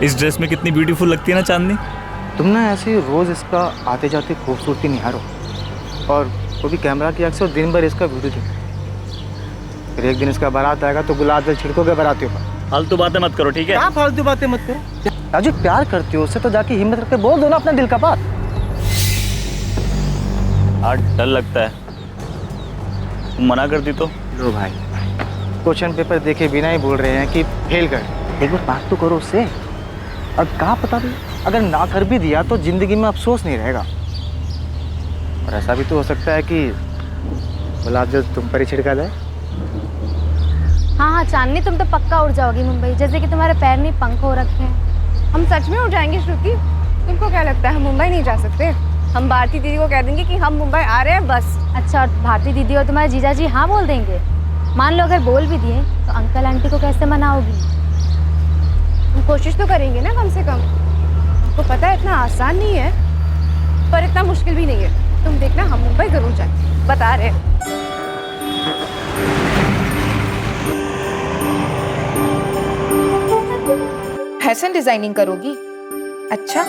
इस ड्रेस में कितनी ब्यूटीफुल लगती है ना चांदनी। तुम ना ऐसे रोज इसका आते जाते खूबसूरती निहारो और वो भी कैमरा की आँख से, और दिन भर इसका वीडियो देखो। फिर एक दिन इसका बारात आएगा तो गुलाब जल छिड़कोगे बारातियों पर। फालतू बातें मत करो, ठीक है? क्या फालतू बातें मत करो। राजू, प्यार करती हो उससे तो जाके हिम्मत रख के बोल दो ना अपना दिल का बात। आज डर लगता है, तुम मना करती तो। लो भाई, क्वेश्चन पेपर देखे बिना ही बोल रहे हैं कि फेल कर। एक बार बात तो करो उससे। अब क्या पता भी, अगर ना कर भी दिया तो जिंदगी में अफसोस नहीं रहेगा। और ऐसा भी तो हो सकता है कि गुलाब जल तुम पर ही छिड़का जाए। हाँ हाँ चांदनी, तुम तो पक्का उड़ जाओगी मुंबई, जैसे कि तुम्हारे पैर नहीं पंख हो रखे हैं। हम सच में उड़ जाएंगे श्रुति? तुमको क्या लगता है हम मुंबई नहीं जा सकते? हम भारती दीदी को कह देंगे कि हम मुंबई आ रहे हैं बस। अच्छा, और भारती दीदी और तुम्हारे जीजा जी हाँ बोल देंगे? मान लो अगर बोल भी दिए तो अंकल आंटी को कैसे मनाओगी? हम कोशिश तो करेंगे ना कम से कम। हमको पता है इतना आसान नहीं है, पर इतना मुश्किल भी नहीं है। तुम देखना, हम मुंबई जरूर जाएंगे, बता रहे हैं। फैशन डिजाइनिंग करोगी? अच्छा,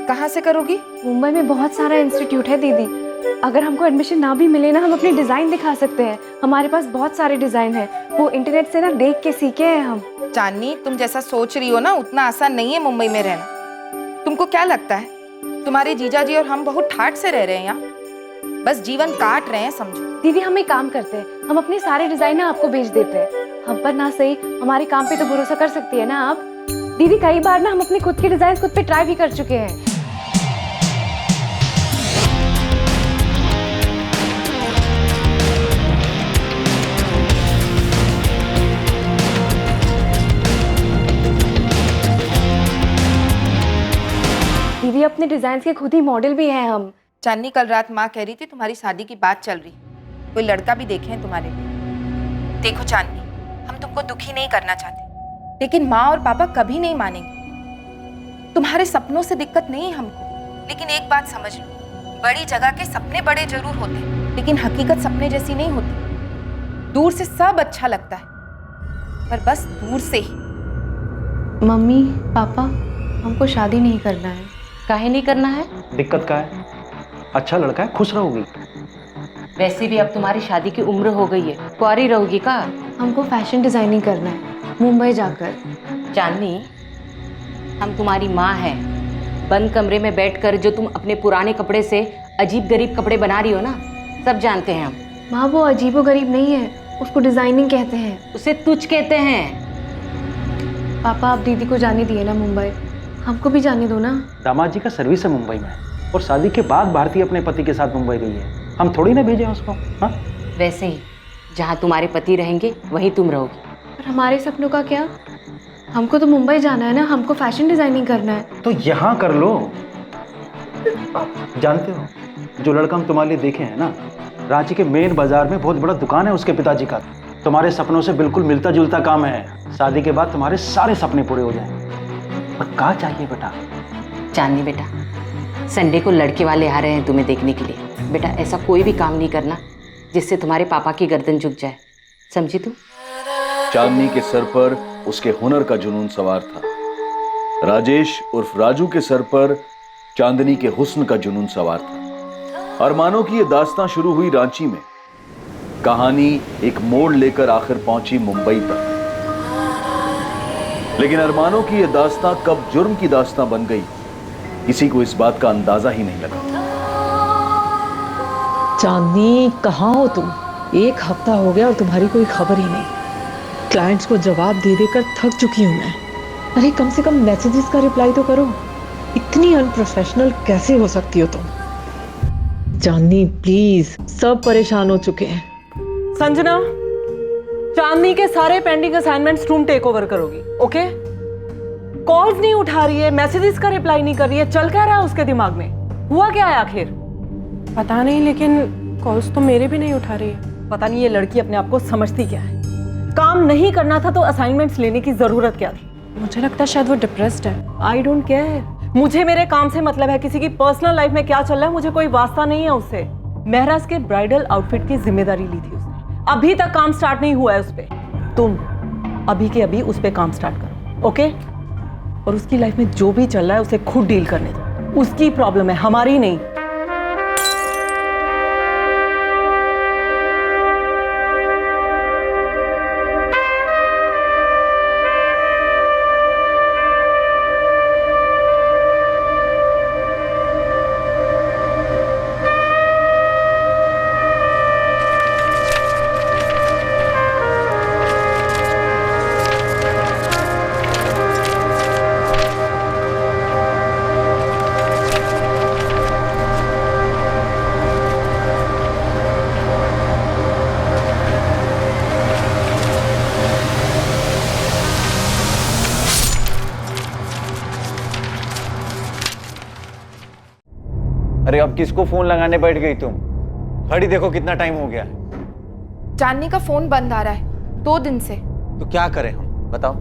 कहाँ से करोगी? मुंबई में बहुत सारा इंस्टीट्यूट है दीदी। अगर हमको एडमिशन ना भी मिले ना, हम अपने डिजाइन दिखा सकते हैं। हमारे पास बहुत सारे डिजाइन हैं, वो इंटरनेट से ना देख के सीखे हैं हम। चांदनी, तुम जैसा सोच रही हो ना उतना आसान नहीं है मुंबई में रहना। तुमको क्या लगता है तुम्हारे जीजा जी और हम बहुत ठाठ से रह रहे हैं यहाँ? बस जीवन काट रहे हैं समझो। दीदी हम एक काम करते हैं, हम अपने सारे डिजाइन ना आपको भेज देते हैं। हम पर ना सही, हमारे काम पे तो भरोसा कर सकती है ना आप? दीदी कई बार ना हम अपने खुद के डिजाइन खुद पे ट्राई भी कर चुके हैं। दीदी अपने डिजाइन के खुद ही मॉडल भी हैं हम। चांदनी, कल रात माँ कह रही थी तुम्हारी शादी की बात चल रही, कोई लड़का भी देखे हैं तुम्हारे लिए। देखो चांदनी, हम तुमको दुखी नहीं करना चाहते, लेकिन माँ और पापा कभी नहीं मानेंगे। तुम्हारे सपनों से दिक्कत नहीं है हमको, लेकिन एक बात समझ लो, बड़ी जगह के सपने बड़े जरूर होते हैं, लेकिन हकीकत सपने जैसी नहीं होती। दूर से सब अच्छा लगता है, पर बस दूर से ही। मम्मी पापा, हमको शादी नहीं करना है। काहे नहीं करना है? दिक्कत क्या है? अच्छा लड़का है, खुश रहोगी। वैसे भी अब तुम्हारी शादी की उम्र हो गई है, कुंवारी रहोगी का? हमको फैशन डिजाइनिंग करना है मुंबई जाकर। चांदनी, हम तुम्हारी माँ हैं। बंद कमरे में बैठकर जो तुम अपने पुराने कपड़े से अजीब गरीब कपड़े बना रही हो ना, सब जानते हैं हम। माँ वो अजीबो गरीब नहीं है, उसको डिजाइनिंग कहते हैं। उसे तुझ कहते हैं। पापा आप दीदी को जाने दिए ना मुंबई, हमको भी जाने दो ना। दामाद जी का सर्विस है मुंबई में, और शादी के बाद भारती अपने पति के साथ मुंबई गई है। हम थोड़ी ना भेजे उसको। हाँ, वैसे ही जहाँ तुम्हारे पति रहेंगे वहीं तुम रहोगी। पर हमारे सपनों का क्या? हमको तो मुंबई जाना है ना, हमको फैशन डिजाइनिंग करना है। तो यहाँ कर लो। जानते हो, जो लड़का हम तुम्हारे लिए देखे हैं ना, रांची के मेन बाजार में बहुत बड़ा दुकान है उसके पिताजी का। तुम्हारे सपनों से बिल्कुल मिलता जुलता काम है। शादी के बाद तुम्हारे सारे सपने पूरे हो जाएं। और क्या चाहिए बेटा? चांदनी बेटा, संडे को लड़के वाले आ रहे हैं तुम्हें देखने के लिए। बेटा ऐसा कोई भी काम नहीं करना जिससे तुम्हारे पापा की गर्दन झुक जाए, समझी तू? चांदनी के सर पर उसके हुनर का जुनून सवार था। राजेश उर्फ राजू के सर पर चांदनी के हुस्न का जुनून सवार था। अरमानों की यह दास्तां शुरू हुई रांची में। कहानी एक मोड़ लेकर आखिर पहुंची मुंबई तक। लेकिन अरमानों की यह दास्तां कब जुर्म की दास्तां बन गई, किसी को इस बात का अंदाजा ही नहीं लगा। चांदनी कहाँ हो तुम? एक हफ्ता हो गया और तुम्हारी कोई खबर ही नहीं। क्लाइंट्स को जवाब दे देकर थक चुकी हूँ मैं। अरे कम से कम मैसेजेस का रिप्लाई तो करो। इतनी अनप्रोफेशनल कैसे हो सकती हो तुम? चांदनी प्लीज, सब परेशान हो चुके हैं। संजना, चांदनी के सारे पेंडिंग असाइनमेंट्स तुम टेक ओवर करोगी, ओके? कॉल्स नहीं उठा रही है, मैसेजेस का रिप्लाई नहीं कर रही है, चल क्या रहा है उसके दिमाग में? हुआ क्या है आखिर? पता नहीं, लेकिन कॉल्स तो मेरे भी नहीं उठा रही है। पता नहीं ये लड़की अपने आप को समझती क्या है। काम नहीं करना था तो असाइनमेंट्स लेने की जरूरत क्या थी? मुझे लगता है शायद वो डिप्रेस्ड है। आई डोंट केयर, मुझे मेरे काम से मतलब है। किसी की पर्सनल लाइफ में क्या चल रहा है मुझे कोई वास्ता नहीं है उससे। महराज के ब्राइडल आउटफिट की जिम्मेदारी ली थी उसने, अभी तक काम स्टार्ट नहीं हुआ है उस पे। तुम अभी के अभी उस पे काम स्टार्ट करो, ओके? और उसकी लाइफ में जो भी चल रहा है उसे खुद डील करने दो। उसकी प्रॉब्लम है, हमारी नहीं। अरे अब किसको फोन लगाने बैठ गई तुम? घड़ी देखो कितना टाइम हो गया है। चांदनी का फोन बंद आ रहा है 2 दिन से। तो क्या करें हम, बताओ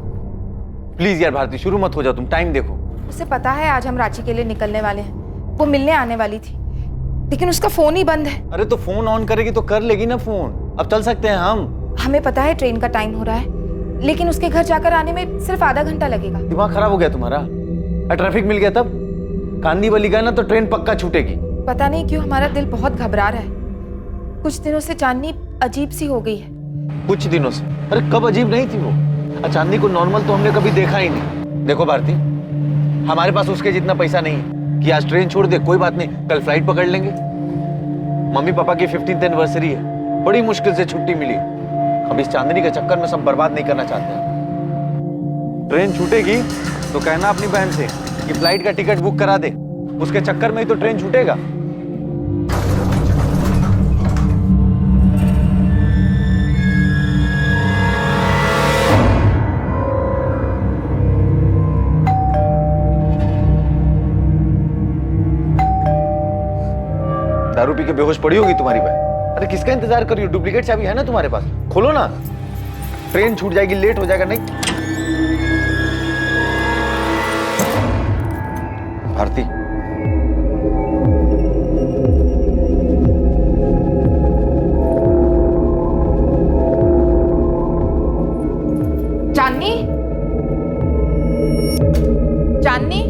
प्लीज यार। भारती शुरू मत हो जाओ तुम, टाइम देखो। उसे पता है आज हम रांची के लिए निकलने वाले हैं, वो मिलने आने वाली थी, लेकिन उसका फोन ही बंद है। अरे तो फोन ऑन करेगी तो कर लेगी ना फोन। अब चल सकते हैं हम। हमें पता है ट्रेन का टाइम हो रहा है, लेकिन उसके घर जाकर आने में सिर्फ आधा घंटा लगेगा। दिमाग खराब हो गया तुम्हारा? ट्रैफिक मिल गया तब? कांदी वाली गया ना तो ट्रेन पक्का छूटेगी। पता नहीं क्यों हमारा दिल बहुत घबरा रहा है। कुछ दिनों से चांदनी अजीब सी हो गई है। कुछ दिनों से? अरे कब अजीब नहीं थी वो? चांदनी को नॉर्मल तो हमने कभी देखा ही नहीं। देखो भारती, हमारे पास उसके जितना पैसा नहीं है कि आज ट्रेन छोड़ दे। कोई बात नहीं, कल फ्लाइट पकड़ लेंगे। मम्मी पापा की 15th एनिवर्सरी है, बड़ी मुश्किल से छुट्टी मिली। अब इस चांदनी के चक्कर में सब बर्बाद नहीं करना चाहते हैं। ट्रेन छूटेगी तो कहना अपनी बहन से कि फ्लाइट का टिकट बुक करा दे। उसके चक्कर में ही तो ट्रेन छूटेगा। दारू पी के बेहोश पड़ी होगी तुम्हारी बहन। अरे किसका इंतजार कर रही हो? डुप्लीकेट चाबी है ना तुम्हारे पास, खोलो ना। ट्रेन छूट जाएगी, लेट हो जाएगा। नहीं भारती, चांदनी, चांदनी,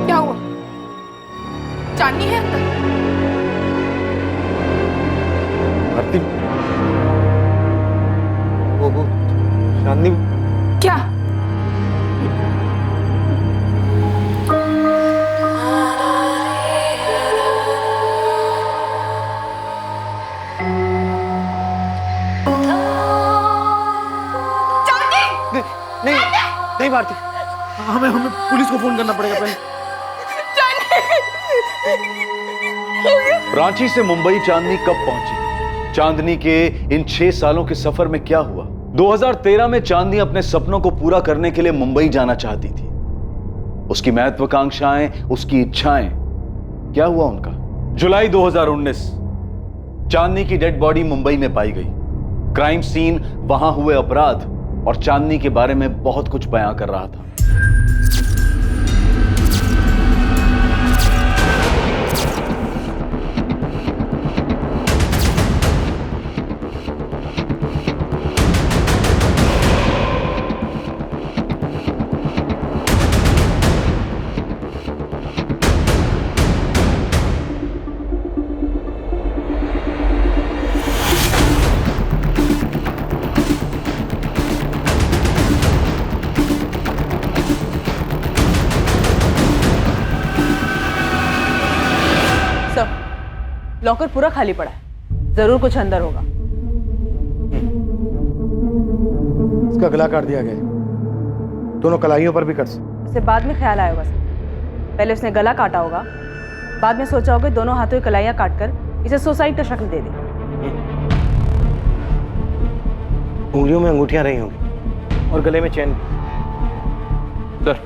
क्या हुआ? चांदनी है अंदर? भारती, वो चांदनी क्या? नहीं नहीं भारती, हमें पुलिस को फोन करना पड़ेगा पहले। रांची से मुंबई चांदनी कब पहुंची? चांदनी के इन 6 सालों के सफर में क्या हुआ? 2013 में चांदनी अपने सपनों को पूरा करने के लिए मुंबई जाना चाहती थी। उसकी महत्वाकांक्षाएं, उसकी इच्छाएं, क्या हुआ उनका? जुलाई 2019 चांदनी की डेड बॉडी मुंबई में पाई गई। क्राइम सीन, वहां हुए अपराध और चांदनी के बारे में बहुत कुछ बयां कर रहा था। लॉकर पूरा खाली पड़ा है, जरूर कुछ अंदर होगा। इसका गला काट दिया गया है। दोनों कलाइयों पर भी कर्ज। उसे बाद में ख्याल आया होगा सर। पहले उसने गला काटा होगा, बाद में सोचा होगा दोनों हाथों की कलाइयां काटकर इसे सुसाइड का शक्ल दे दे। उंगलियों में अंगूठियां रही होंगी और गले में चेन। सर,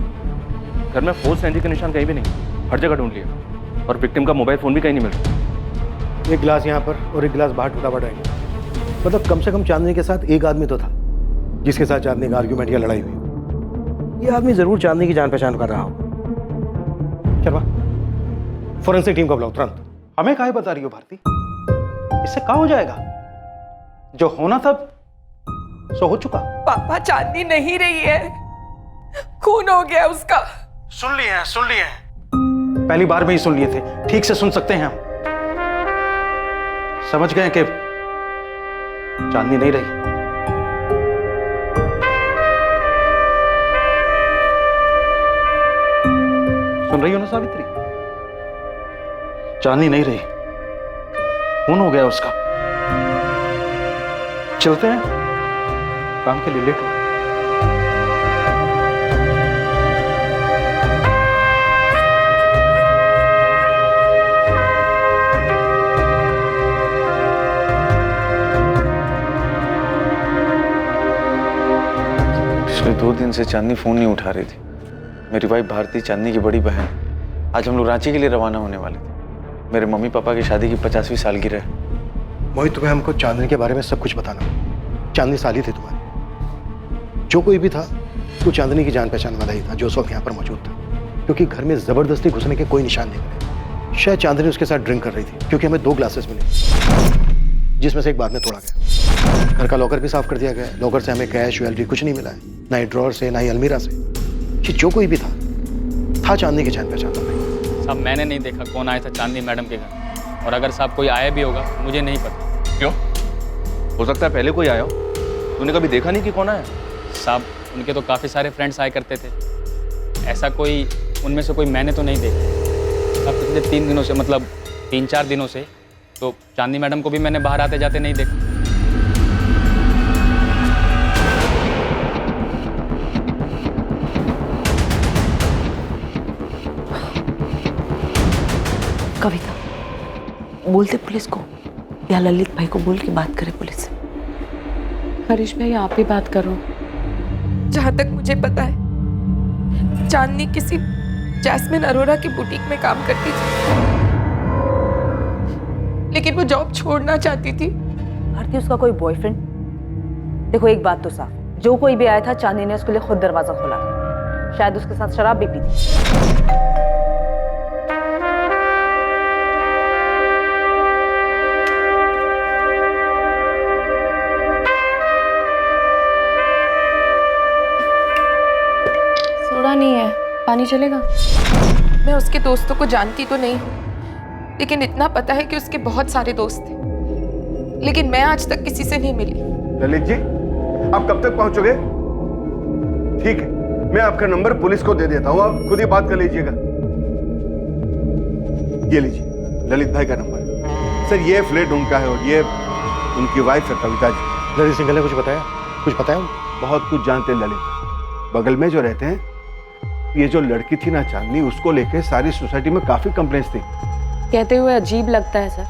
घर में फोर्स एंट्री का निशान कहीं भी नहीं, हर जगह ढूंढ लिया और विक्टिम का मोबाइल फोन भी कहीं नहीं मिल रहा। एक गिलास यहाँ पर और एक गिलास बाहर टूटा पड़ा है। मतलब कम से कम चांदनी के साथ एक आदमी तो था। जिसके साथ चांदनी का आर्ग्यूमेंट या लड़ाई हुई। ये आदमी जरूर चांदनी की जान पहचान कर रहा होगा। चलवा, फॉरेंसिक टीम को बुलाओ तुरंत। हमें काहे बता रही हो भारती? इससे क्या हो जाएगा? जो होना था सो हो चुका। पापा, चांदनी नहीं रही है, खून हो गया उसका। सुन लिए हैं, सुन लिए हैं। पहली बार में ही सुन लिए थे, ठीक से सुन सकते हैं हम। समझ गए कि चांदनी नहीं रही। सुन रही हो ना सावित्री? चांदनी नहीं रही, खून हो गया उसका। चलते हैं, काम के लिए लेट हो। पिछले 2 दिन से चांदनी फोन नहीं उठा रही थी। मेरी वाइफ भारती, चांदनी की बड़ी बहन, आज हम लोग रांची के लिए रवाना होने वाले थे। मेरे मम्मी पापा की शादी की 50वीं सालगिरह है। मोहित, तुम्हें हमको चांदनी के बारे में सब कुछ बताना। चांदनी साली थी तुम्हारी। जो कोई भी था वो चांदनी की जान पहचान वाला ही था जो उस वक्त यहाँ पर मौजूद था, क्योंकि घर में जबरदस्ती घुसने के कोई निशान नहीं मिले। शायद चांदनी उसके साथ ड्रिंक कर रही थी, क्योंकि हमें 2 ग्लासेस मिले, जिसमें से एक बाद में तोड़ा गया। घर का लॉकर भी साफ कर दिया गया। लॉकर से हमें कैश, ज्वेलरी कुछ नहीं मिला है, ना ही ड्रॉर से, ना ही अलमीरा से। कि जो कोई भी था चांदनी की जान पहचान वाला। साहब, मैंने नहीं देखा कौन आया था चांदनी मैडम के घर, और अगर साहब कोई आया भी होगा मुझे नहीं पता। क्यों? हो सकता है पहले कोई आया हो, तूने कभी देखा नहीं कि कौन आया? साहब, उनके तो काफ़ी सारे फ्रेंड्स आया करते थे, ऐसा कोई उनमें से कोई मैंने तो नहीं देखा। अब पिछले 3 दिनों से, मतलब 3-4 दिनों से तो चांदनी मैडम को भी मैंने बाहर आते जाते नहीं देखा। कविता, बोलते पुलिस को या ललित भाई को बोल के बात करे पुलिस से। हरीश भाई, आप ही बात करो। जहां तक मुझे पता है, चांदनी किसी जैस्मिन अरोरा की बुटीक में काम करती थी, लेकिन वो जॉब छोड़ना चाहती थी। भारती उसका कोई बॉयफ्रेंड? देखो, एक बात तो साफ, जो कोई भी आया था चांदनी ने उसके लिए खुद दरवाजा खोला था। शायद उसके साथ शराब भी पी थी। सोडा नहीं है, पानी चलेगा? मैं उसके दोस्तों को जानती तो नहीं हूँ, लेकिन इतना पता है कि उसके बहुत सारे दोस्त थे, लेकिन मैं आज तक किसी से नहीं मिली। ललित जी, आप कब तक पहुंचोगे? ठीक है, मैं आपका नंबर पुलिस को दे देता हूं, आप खुद ही बात कर लीजिएगा। ये लीजिए, ललित भाई का नंबर। सर, ये फ्लैट उनका है और ये उनकी वाइफ है कविता जी। ललित सिंघल ने कुछ बताया? कुछ बताया? बहुत कुछ जानते हैं ललित। बगल में जो रहते हैं, ये जो लड़की थी ना चांदनी, उसको लेके सारी सोसाइटी में काफी कंप्लेंट्स थी। कहते हुए अजीब लगता है सर,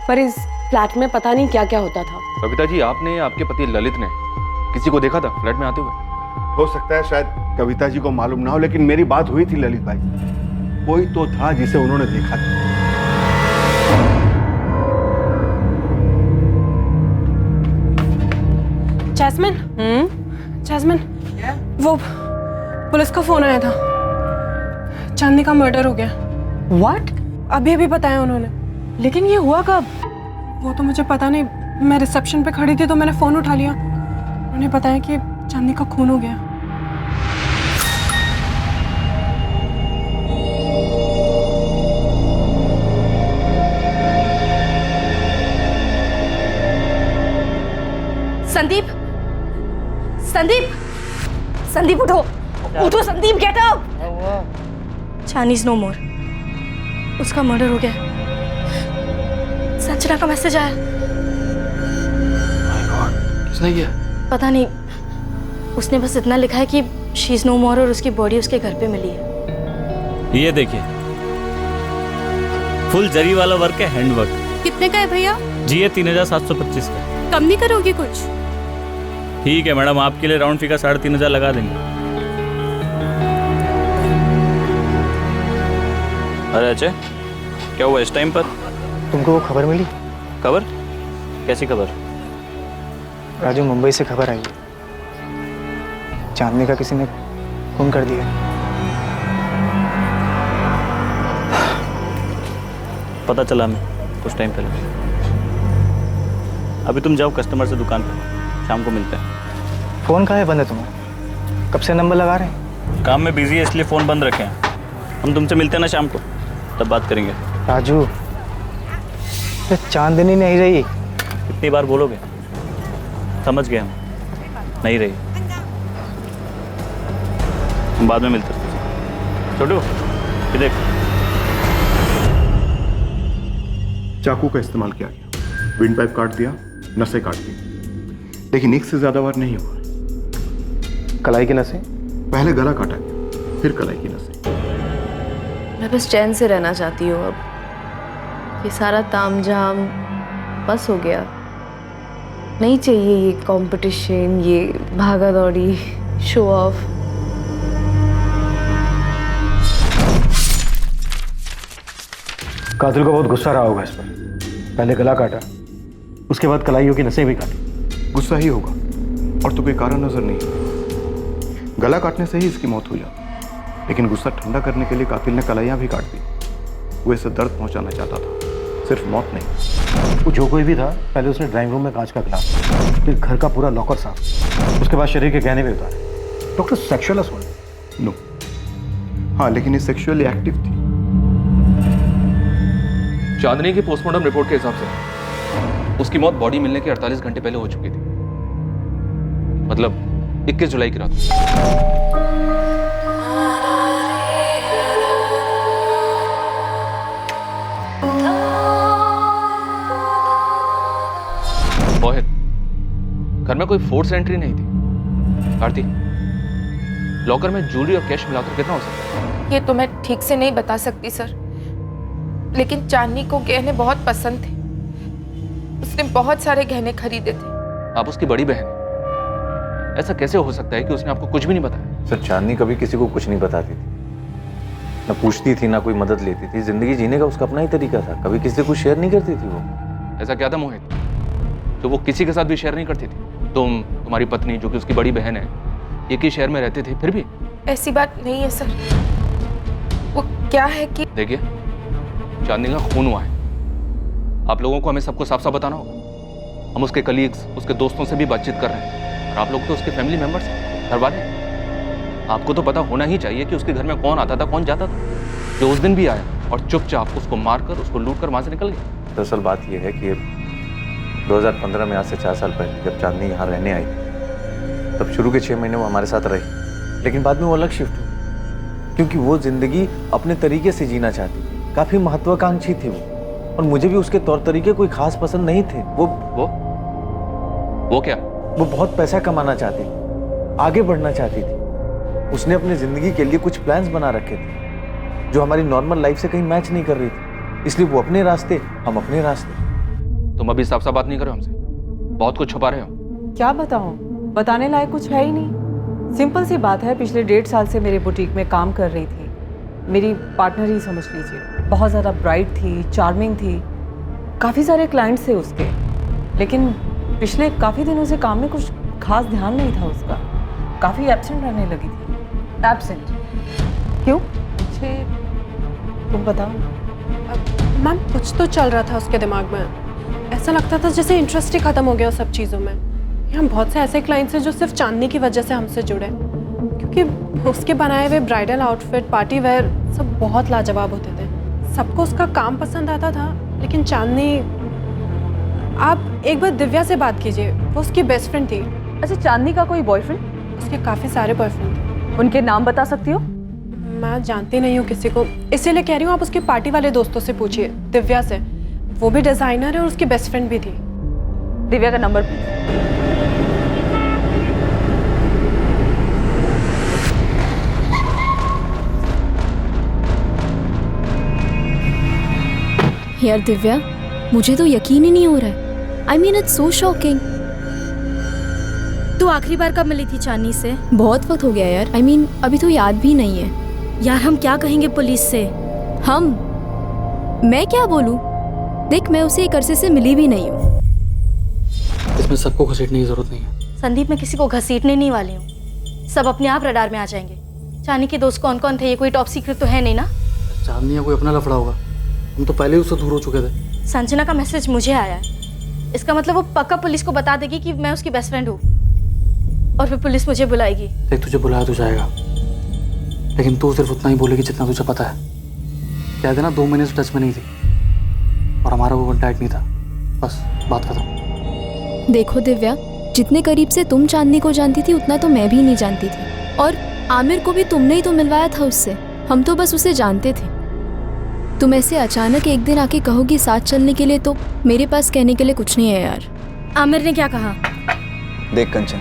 पर इस फ्लैट में पता नहीं क्या क्या होता था। कविता जी, आपने या आपके पति ललित ने किसी को देखा था फ्लैट में आते हुए? हो सकता है शायद कविता जी को मालूम ना हो, लेकिन मेरी बात हुई थी ललित भाई। कोई तो था जिसे उन्होंने देखा था। जैस्मिन, जैस्मिन, वो पुलिस का फोन आया था, चांदनी का मर्डर हो गया। व्हाट? अभी अभी बताया उन्होंने, लेकिन ये हुआ कब वो तो मुझे पता नहीं। मैं रिसेप्शन पे खड़ी थी तो मैंने फोन उठा लिया, उन्होंने बताया कि चांदनी का खून हो गया। संदीप, संदीप, संदीप उठो, उठो Sandeep, get up. Chandni is no more, उसका मर्डर हो गया। संजना का मैसेज आया। किसने किया? पता नहीं, उसने बस इतना लिखा है कि शी इज नो मोर और उसकी बॉडी उसके घर पे मिली है। ये देखिए, फुल जरी वाला वर्क है, हैंड वर्क। कितने का है भैया? जी ये 3725 का। कम नहीं करोगे कुछ? ठीक है मैडम, आपके लिए राउंड फिगर 3500 लगा देंगे। अरे अजय, क्या हुआ इस टाइम पर? तुमको वो खबर मिली? खबर? कैसी खबर? राजू, मुंबई से खबर आई चांदनी का किसी ने खून कर दिया। पता चला हमें कुछ टाइम पहले। अभी तुम जाओ कस्टमर से दुकान पर, शाम को मिलते हैं। फ़ोन कहाँ है बंद है तुम्हारा? कब से नंबर लगा रहे हैं? काम में बिजी है इसलिए फ़ोन बंद रखे हैं। हम तुमसे मिलते हैं ना शाम को, तब बात करेंगे। राजू, ये चांदनी नहीं रही। कितनी बार बोलोगे? समझ गए हम, नहीं रही। हम बाद में मिलते हैं। छोटू, ये देख। चाकू का इस्तेमाल किया गया, विंड पाइप काट दिया, नसें काट दी, लेकिन एक से ज्यादा बार नहीं हुआ। कलाई की नसें? पहले गला काटा गया, फिर कलाई की नसें। मैं बस चैन से रहना चाहती हूँ अब। ये सारा तामझाम बस हो गया। नहीं चाहिए ये कंपटीशन, ये भागा दौड़ी, शो ऑफ। कातिल को बहुत गुस्सा रहा होगा इस पर। पहले गला काटा, उसके बाद कलाइयों की नसें भी काटी। गुस्सा ही होगा, और तो कोई कारण नजर नहीं। गला काटने से ही इसकी मौत हुई जाती, लेकिन गुस्सा ठंडा करने के लिए कातिल ने कलाइयां भी काट दी। वो इसे दर्द पहुंचाना चाहता था, सिर्फ मौत नहीं। वो जो कोई भी था, पहले उसने ड्राइंग रूम में कांच का गिलास, फिर घर का पूरा लॉकर साफ, उसके बाद शरीर के गहने भी उतारे। Doctor sexual assault? नो। हाँ, लेकिन ये सेक्सुअली एक्टिव थी। चांदनी की पोस्टमार्टम रिपोर्ट के हिसाब से उसकी मौत बॉडी मिलने के 48 घंटे पहले हो चुकी थी, मतलब 21 जुलाई की रात। मोहित, घर में कोई फोर्स एंट्री नहीं थी। आरती, लॉकर में ज्वेलरी और कैश मिलाकर कितना हो सकता है? ये तो मैं ठीक से नहीं बता सकती सर, लेकिन चांदनी को गहने बहुत पसंद थे। उसने बहुत सारे गहने खरीदे थे। आप उसकी बड़ी बहन हैं, ऐसा कैसे हो सकता है कि उसने आपको कुछ भी नहीं बताया? सर, चांदनी कभी किसी को कुछ नहीं बताती थी, ना पूछती थी, ना कोई मदद लेती थी। जिंदगी जीने का उसका अपना ही तरीका था, कभी किसी से कुछ शेयर नहीं करती थी वो। ऐसा क्या था मोहित जो वो किसी के साथ भी शेयर नहीं करती थी? तुम्हारी पत्नी जो कि उसकी बड़ी बहन है, एक ही शहर में रहते थे, फिर भी? ऐसी बात नहीं है सर। वो क्या है कि देखिए, चांदनी का खून हुआ है। आप लोगों को हमें सबको साफ साफ बताना होगा। हम उसके कलीग्स, उसके दोस्तों से भी बातचीत कर रहे हैं, और आप लोग तो उसके फैमिली मेंबर्स हैं, घर वाले। आपको तो पता होना ही चाहिए कि उसके घर में कौन आता था, कौन जाता था, जो उस दिन भी आया और चुपचाप उसको मारकर, उसको लूट कर वहां से निकल गया। दरअसल बात यह है कि 2015 में, आज से 4 साल पहले, जब चांदनी यहाँ रहने आई थी, तब शुरू के 6 महीने वो हमारे साथ रही, लेकिन बाद में वो अलग शिफ्ट हुई, क्योंकि वो जिंदगी अपने तरीके से जीना चाहती थी। काफी महत्वाकांक्षी थी वो, और मुझे भी उसके तौर तरीके कोई खास पसंद नहीं थे। वो क्या? वो बहुत पैसा कमाना चाहती थी, आगे बढ़ना चाहती थी। उसने अपनी जिंदगी के लिए कुछ प्लान्स बना रखे थे, जो हमारी नॉर्मल लाइफ से कहीं मैच नहीं कर रही थी। इसलिए वो अपने रास्ते, हम अपने रास्ते। तुम अभी साफ साफ बात नहीं कर रहे हो हमसे, बहुत कुछ छुपा रहे हो। क्या बताऊं, बताने लायक कुछ है ही नहीं। सिंपल सी बात है, पिछले 1.5 साल से मेरे बुटीक में काम कर रही थी। मेरी पार्टनर ही समझ लीजिए। बहुत ज़्यादा ब्राइट थी, चार्मिंग थी, काफ़ी सारे क्लाइंट्स थे उसके, लेकिन पिछले काफ़ी दिनों से काम में कुछ खास ध्यान नहीं था उसका। काफ़ी एब्सेंट रहने लगी थी। एब्सेंट? क्यों? मुझे तुम बताओ। मैम, कुछ तो चल रहा था उसके दिमाग में। ऐसा लगता था जैसे इंटरेस्ट ही खत्म हो गया उस सब चीज़ों में। यहाँ बहुत से ऐसे क्लाइंट्स हैं जो सिर्फ चांदनी की वजह से हमसे जुड़े, क्योंकि उसके बनाए हुए ब्राइडल आउटफिट, पार्टी वेयर सब बहुत लाजवाब होते थे। सबको उसका काम पसंद आता था, लेकिन चांदनी, आप एक बार दिव्या से बात कीजिए, वो उसकी बेस्ट फ्रेंड थी। अच्छा, चांदनी का कोई बॉयफ्रेंड? उसके काफ़ी सारे बॉयफ्रेंड थे। उनके नाम बता सकती हो? मैं जानती नहीं हूँ किसी को, इसीलिए कह रही हूँ आप उसके पार्टी वाले दोस्तों से पूछिए, दिव्या से। वो भी डिज़ाइनर है और उसकी बेस्ट फ्रेंड भी थी। दिव्या का नंबर? यार दिव्या, मुझे तो यकीन ही नहीं हो रहा है। I mean it's so shocking. तू आखिरी बार कब मिली थी चांदनी से? बहुत वक्त हो गया यार। आई मीन अभी तो याद भी नहीं है। यार हम क्या कहेंगे पुलिस से? मैं क्या बोलूं? देख, मैं उसे एक अरसे से मिली भी नहीं हूँ। इसमें सबको घसीटने की जरूरत नहीं है। संदीप, मैं किसी को घसीटने नहीं वाली हूँ। सब अपने आप रडार में आ जाएंगे। चांदनी के दोस्त कौन कौन थे, ये कोई टॉप सीक्रेट तो है नहीं ना? चांदनी या कोई अपना लफड़ा होगा, हम तो पहले ही उससे दूर हो चुके थे। संजना का मैसेज मुझे आया है, इसका मतलब वो पक्का पुलिस को बता देगी कि मैं उसकी बेस्ट फ्रेंड हूँ, और फिर पुलिस मुझे बुलाएगी। देख, तुझे बुलाया तो जाएगा, लेकिन तू सिर्फ उतना ही बोलेगी जितना तुझे पता है। कह देना 2 महीने से टच में नहीं थी और हमारा वो कॉन्टैक्ट नहीं था, बस बात खत्म। देखो दिव्या, जितने करीब से तुम चांदनी को जानती थी उतना तो मैं भी नहीं जानती थी, और आमिर को भी तुमने ही तो मिलवाया था उससे, हम तो बस उसे जानते थे। तुम ऐसे अचानक एक दिन आके कहोगी साथ चलने के लिए, तो मेरे पास कहने के लिए कुछ नहीं है यार। आमिर ने क्या कहा? देख कंचन,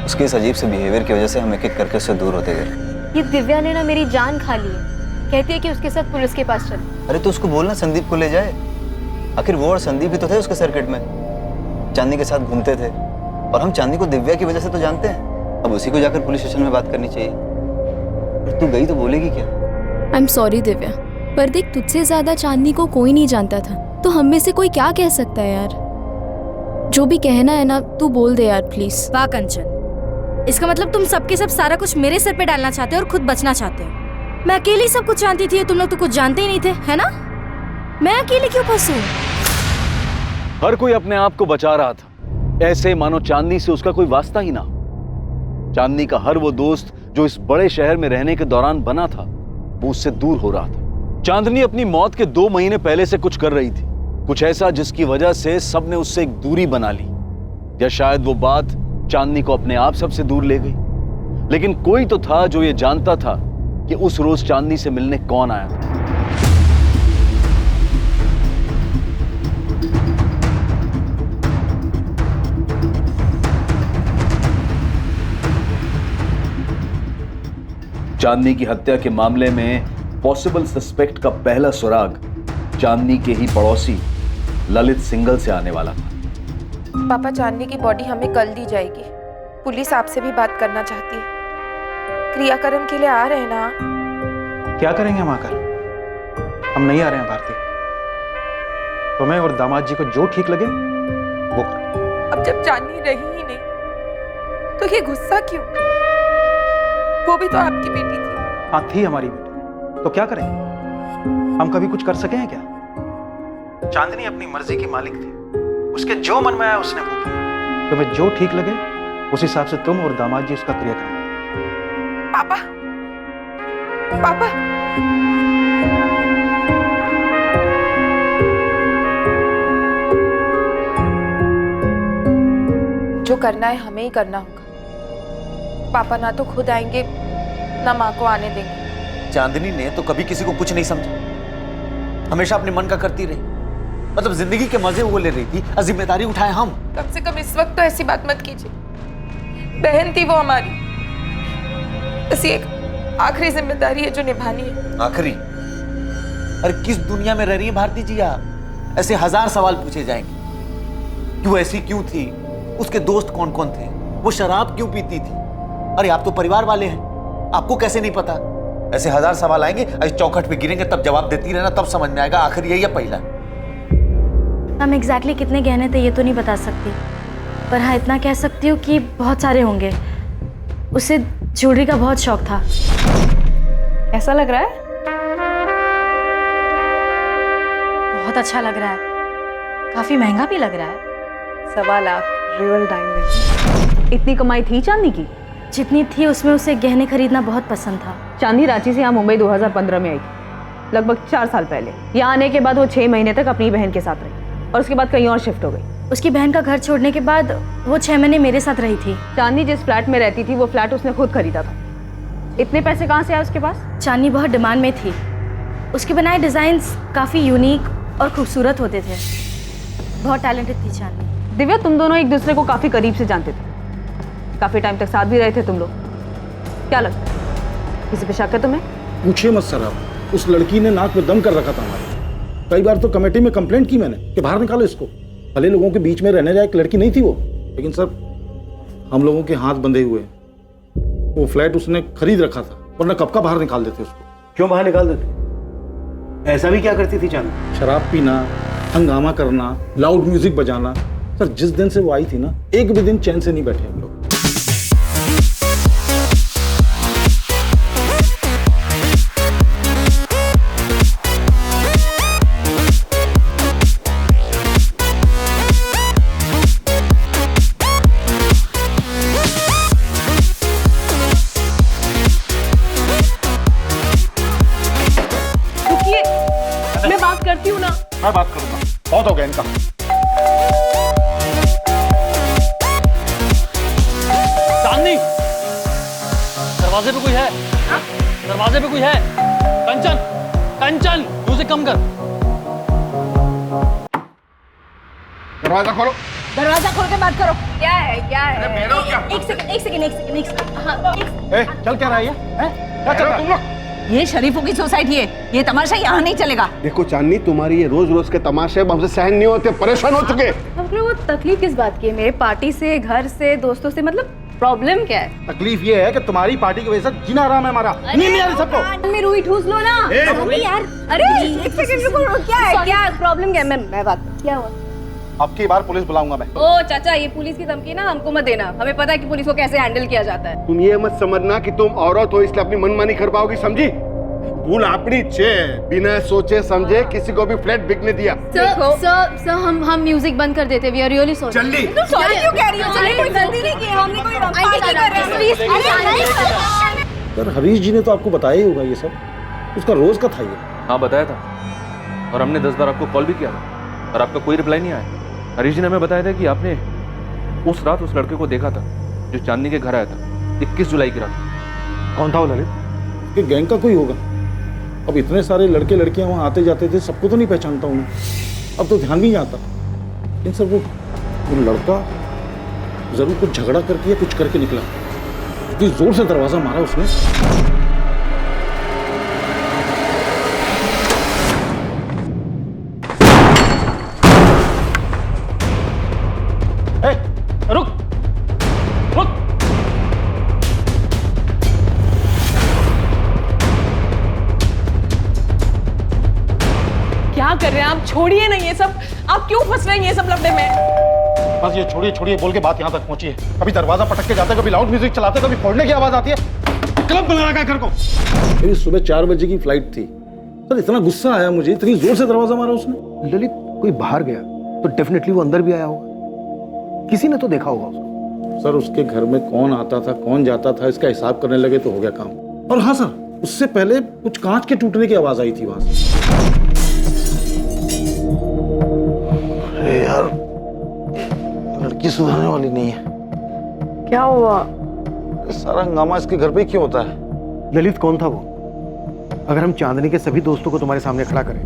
उसके इस अजीब से बिहेवियर की वजह से हम एक एक करके उससे दूर होते गए। ये दिव्या ने ना मेरी जान खा ली है, कहती है कि उसके साथ पुलिस के पास चल। अरे तो उसको बोलना संदीप को ले जाए, आखिर वो और संदीप भी तो थे उसके सर्किट में, चांदनी के साथ घूमते थे, और हम चांदनी को दिव्या की वजह से तो जानते हैं। अब उसी को जाकर पुलिस स्टेशन में बात करनी चाहिए। और तू गई तो बोलेगी क्या? आई एम सॉरी दिव्या, पर देख तुझसे ज्यादा चांदनी को कोई नहीं जानता था, तो हम में से कोई क्या कह सकता है यार। जो भी कहना है ना तू बोल दे यार प्लीज। वाह कंचन, इसका मतलब तुम सबके सब सारा कुछ मेरे सर पे डालना चाहते हो और खुद बचना चाहते हो। मैं अकेली सब कुछ जानती थी, तुम लोग तो कुछ जानते ही नहीं थे, है ना? मैं अकेली क्यों फंसूं? हर कोई अपने आप को बचा रहा था, ऐसे मानो चांदनी से उसका कोई वास्ता ही ना। चांदनी का हर वो दोस्त जो इस बड़े शहर में रहने के दौरान बना था, वो उससे दूर हो रहा था। चांदनी अपनी मौत के 2 महीने पहले से कुछ कर रही थी, कुछ ऐसा जिसकी वजह से सबने उससे एक दूरी बना ली, या शायद वो बात चांदनी को अपने आप सबसे दूर ले गई। लेकिन कोई तो था जो ये जानता था कि उस रोज चांदनी से मिलने कौन आया था। चांदनी की हत्या के मामले में पॉसिबल सस्पेक्ट का पहला सुराग चांदनी के ही पड़ोसी ललित सिंघल से आने वाला था। पापा, चांदनी की बॉडी हमें कल दी जाएगी। पुलिस आपसे भी बात करना चाहती है। क्रियाक्रम के लिए आ रहे हैं ना? क्या करेंगे हम आकर? हम नहीं आ रहे हैं भारती। तुम्हें और दामाद जी को जो ठीक लगे वो करो। अब जब चांदनी रही ही नहीं तो ये गुस्सा क्यों? वो भी तो आपकी बेटी थी। हाँ, थी हमारी बेटी, तो क्या करें? हम कभी कुछ कर सके हैं क्या? चांदनी अपनी मर्जी की मालिक थी, उसके जो मन में आया उसने वो किया। तुम्हें जो ठीक लगे उस हिसाब से तुम और दामाद जी उसका क्रियाक्रम करो। पापा, पापा, जो करना है हमें ही करना होगा। पापा ना तो खुद आएंगे ना माँ को आने देंगे। चांदनी ने तो कभी किसी को कुछ नहीं समझा, हमेशा अपने मन का करती रही। मतलब जिंदगी के मजे वो ले रही थी और जिम्मेदारी उठाए हम। कम से कम इस वक्त तो ऐसी बात मत कीजिए। बहन थी वो हमारी, बस एक आखिरी जिम्मेदारी है जो निभानी है। आखिरी? अरे किस दुनिया में रह रही है भारती जी आप? ऐसे 1000 सवाल पूछे जाएंगे। क्यों ऐसी क्यों थी? उसके दोस्त कौन कौन थे? वो शराब क्यों पीती थी? अरे आप तो परिवार वाले हैं, आपको कैसे नहीं पता? ऐसे 1000 सवाल आएंगे, ऐसे चौखट पे गिरेंगे, तब जवाब देती रहना, तब समझ में आएगा आखिर यही या पहला। हम एग्जैक्टली कितने गहने थे ये तो नहीं बता सकती, पर हाँ इतना कह सकती हूँ कि बहुत सारे होंगे। उसे ज्वेलरी का बहुत शौक था। ऐसा लग रहा है? बहुत अच्छा लग रहा है, काफी महंगा भी लग रहा है। 1.25 लाख रियल डायमंड। इतनी कमाई थी चांदनी की? जितनी थी उसमें उसे गहने खरीदना बहुत पसंद था। चांदनी रांची से यहाँ मुंबई 2015 में आई थी, लगभग 4 साल पहले। यहाँ आने के बाद वो 6 महीने तक अपनी बहन के साथ रही और उसके बाद कहीं और शिफ्ट हो गई। उसकी बहन का घर छोड़ने के बाद वो 6 महीने मेरे साथ रही थी। चांदनी जिस फ्लैट में रहती थी वो फ्लैट उसने खुद खरीदा था। इतने पैसे कहाँ से आए उसके पास? चांदनी बहुत डिमांड में थी, उसके बनाए डिजाइन्स काफी यूनिक और खूबसूरत होते थे। बहुत टैलेंटेड थी चांदनी। दिव्या, तुम दोनों एक दूसरे को काफी करीब से जानते थे, काफी टाइम तक साथ भी रहे थे तुम लोग। क्या लगता है किसी पे शक है तुम्हें? पूछिए मत सर, आप उस लड़की ने नाक में दम कर रखा था हमारे। कई बार तो कमेटी में कंप्लेंट की मैंने कि बाहर निकालो इसको। भले लोगों के बीच में रहने लायक लड़की नहीं थी वो, लेकिन सर हम लोगों के हाथ बंधे हुए। वो फ्लैट उसने खरीद रखा था, वरना कब का बाहर निकाल देते उसको। क्यों बाहर निकाल देते? ऐसा भी क्या करती थी चांदनी? शराब पीना, हंगामा करना, लाउड म्यूजिक बजाना। सर जिस दिन से वो आई थी ना, एक भी दिन चैन से नहीं बैठे हम लोग। मैं बात करूंगा, बहुत हो गया इनका। चांदनी, दरवाजे पे कोई है? दरवाजे पे कोई है? कंचन, कंचन, म्यूजिक कम कर। दरवाजा खोलो। दरवाजा खोल के बात करो। क्या है क्या है? एक सेकंड। ए, चल क्या रहा है ये? क्या चल रहा है तुम लोग? ये शरीफों की सोसाइटी है, ये तमाशा यहाँ नहीं चलेगा। देखो चांदनी, तुम्हारी ये रोज रोज के तमाशे हमसे सहन नहीं होते, परेशान हो चुके। मतलब वो तकलीफ किस बात की है? मेरे पार्टी से, घर से, दोस्तों से, मतलब प्रॉब्लम क्या है? तकलीफ ये है कि तुम्हारी पार्टी की वजह से जीना आराम है हमारा। नींद नहीं आ रही सबको। में रूई ठूस लो ना। ए, यार, अरे एक सेकंड रुको, क्या है? क्या प्रॉब्लम क्या है? मैं बात, क्या हुआ? अब की बार पुलिस बुलाऊंगा मैं। ओ चाचा, ये पुलिस की धमकी ना हमको मत देना, हमें पता है कि पुलिस को कैसे हैंडल किया जाता है। तुम ये मत समझना कि तुम औरत हो इसलिए अपनी मनमानी कर पाओगी, समझी? भूल अपनी छे, बिना सोचे समझे किसी को भी फ्लैट बिकने दिया। सर हम म्यूजिक बंद कर देते, वी आर रियली सॉरी। जल्दी। तुम सॉरी क्यों कह रही हो? चलिए, कोई गलती नहीं की, हमने कोई पार्टी कर रहे हैं। प्लीज। सर हरीश जी ने तो आपको बताया ही होगा ये सब, उसका रोज का था ये। हाँ बताया था, और हमने 10 बार आपको कॉल भी किया था और आपका कोई रिप्लाई नहीं आया। हरीश जी ने हमें बताया था कि आपने उस रात उस लड़के को देखा था जो चांदनी के घर आया था 21 जुलाई की रात। कौन था वो ललित? कि गैंग का कोई होगा। अब इतने सारे लड़के लड़कियां वहाँ आते जाते थे, सबको तो नहीं पहचानता हूँ, अब तो ध्यान नहीं आता। इन सब वो लड़का जरूर कुछ झगड़ा करके या कुछ करके निकला, इतनी जोर से दरवाजा मारा उसने। रुक, रुक। क्या कर रहे हैं आप? छोड़िए ना ये सब, आप क्यों फंस रहे हैं ये सब लफड़े में? बस ये छोड़िए छोड़िए बोल के बात यहाँ तक पहुंची है। कभी दरवाजा पटक के जाते, कभी लाउड म्यूजिक चलाते, कभी फोड़ने की आवाज आती है। क्लब बना रखा है घर को। मेरी सुबह 4 बजे की फ्लाइट थी सर, इतना गुस्सा आया मुझे, इतनी जोर से दरवाजा मारा उसने। ललित, कोई बाहर गया तो डेफिनेटली वो अंदर भी आया होगा, किसी ने तो देखा होगा उसको। सर उसके घर में कौन आता था कौन जाता था इसका हिसाब करने लगे तो हो गया काम। और हाँ सर, उससे पहले कुछ कांच के टूटने की आवाज आई थी वहां से। अरे यार, लड़की सुधरने वाली नहीं है। क्या हुआ? सारा हंगामा इसके घर पे क्यों होता है? ललित कौन था वो? अगर हम चांदनी के सभी दोस्तों को तुम्हारे सामने खड़ा करें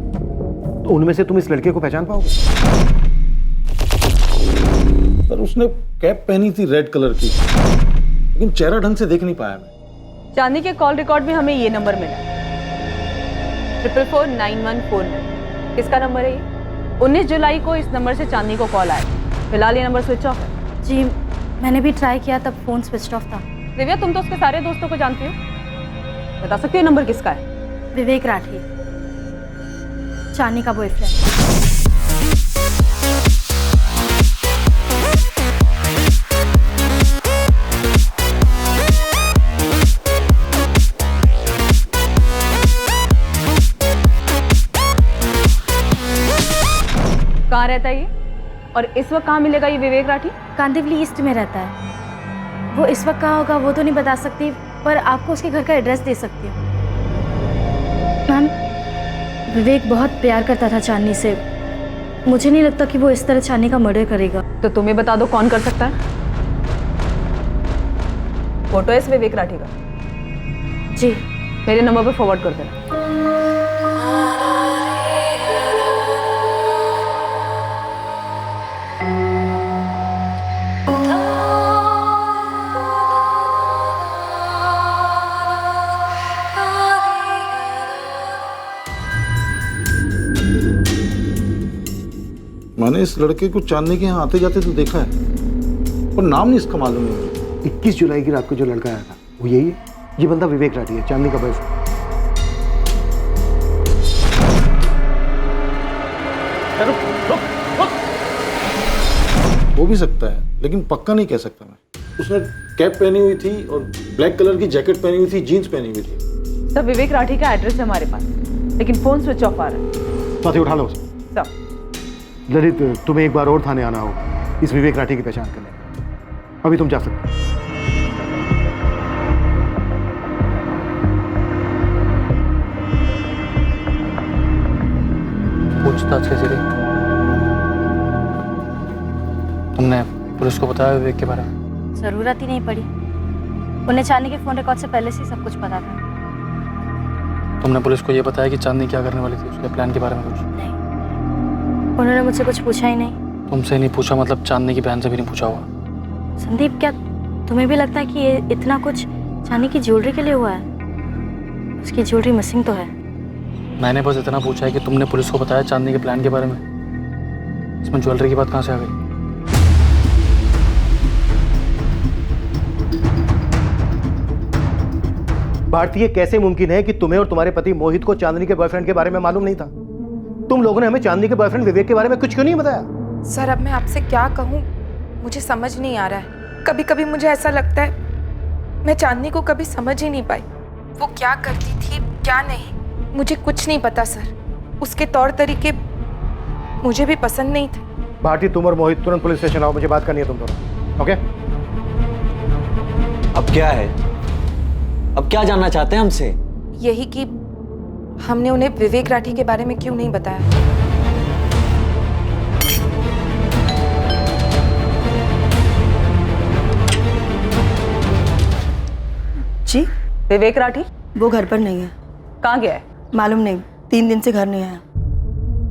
तो उनमें से तुम इस लड़के को पहचान पाओगे? सर उसने कैप पहनी थी रेड कलर की, लेकिन चेहरा ढंग से देख नहीं पाया मैं। चांदनी के कॉल रिकॉर्ड में हमें ये नंबर मिला, 4449149। किसका नंबर है ये? 19 जुलाई को इस नंबर से चांदनी को कॉल आया। फिलहाल ये नंबर स्विच ऑफ है। जी मैंने भी ट्राई किया, तब फोन स्विच ऑफ था। दिव्या, तुम तो उसके सारे दोस्तों को जानती हो, बता सकती हो नंबर किसका है? विवेक राठी, चांदनी का बॉयफ्रेंड। कहाँ रहता है ये, और इस वक्त कहाँ मिलेगा ये विवेक राठी? कांदिवली ईस्ट में रहता है। वो इस वक्त कहाँ होगा वो तो नहीं बता सकती, पर आपको उसके घर का एड्रेस दे सकती हूँ। मैम, विवेक बहुत प्यार करता था चांदनी से, मुझे नहीं लगता कि वो इस तरह चांदनी का मर्डर करेगा। तो तुम्हें बता दो कौन कर सकता है? फोटो है इस विवेक राठी का? जी। मेरे नंबर पे फॉरवर्ड कर देना। मैंने इस लड़के को चांदनी के यहाँ आते जाते तो देखा है, पर नाम नहीं इसका मालूम है। 21 जुलाई की रात को जो लड़का आया था वो यही है। ये बंदा विवेक राठी है, चांदनी का बॉयफ्रेंड। हो भी सकता है, लेकिन पक्का नहीं कह सकता मैं। उसने कैप पहनी हुई थी और ब्लैक कलर की जैकेट पहनी हुई थी, जीन्स पहनी हुई थी। सर विवेक राठी का एड्रेस है हमारे पास, लेकिन फोन स्विच ऑफ आ रहा है। साथी उठा लो उसे। सर ललित, तुम्हें एक बार और थाने आना होगा इस विवेक राठी की पहचान करने। अभी तुम जा सकते हो। कुछ पूछताछ के जरिए। तुमने पुलिस को बताया विवेक के बारे में? जरूरत ही नहीं पड़ी, उन्हें चांदनी के फोन रिकॉर्ड से पहले से ही सब कुछ पता था। तुमने पुलिस को ये बताया कि चांदनी क्या करने वाली थी, उसके प्लान के बारे में कुछ? नहीं, उन्होंने मुझसे कुछ पूछा ही नहीं। तुमसे नहीं पूछा मतलब चांदनी की बहन से भी नहीं पूछा होगा? संदीप, क्या तुम्हें भी लगता है कि ये इतना कुछ चांदनी की ज्वेलरी के लिए हुआ है? उसकी ज्वेलरी मिसिंग तो है। मैंने बस इतना पूछा है कि तुमने पुलिस को बताया चांदनी के प्लान के बारे में, इसमें ज्वेलरी की बात कहाँ से आ गई? भारतीय, कैसे मुमकिन है कि तुम्हें और तुम्हारे पति मोहित को चांदनी के बॉयफ्रेंड के बारे में मालूम नहीं था? तुम लोगों ने हमें चांदनी के बॉयफ्रेंड विवेक के बारे में कुछ क्यों नहीं बताया? सर, अब मैं आपसे क्या कहूँ, मुझे समझ नहीं आ रहा है। कभी कभी मुझे ऐसा लगता है मैं चांदनी को कभी समझ ही नहीं पाई। वो क्या करती थी क्या नहीं, मुझे कुछ नहीं पता सर। उसके तौर तरीके मुझे भी पसंद नहीं थे। भारती, तुम और मोहित तुरंत पुलिस स्टेशन आओ, मुझे बात करनी है तुम दोनों। ओके? अब क्या है? अब क्या जानना चाहते हैं हमसे? यही कि हमने उन्हें विवेक राठी के बारे में क्यों नहीं बताया। जी, विवेक राठी वो घर पर नहीं है। कहाँ गया है? मालूम नहीं, 3 दिन से घर नहीं आया।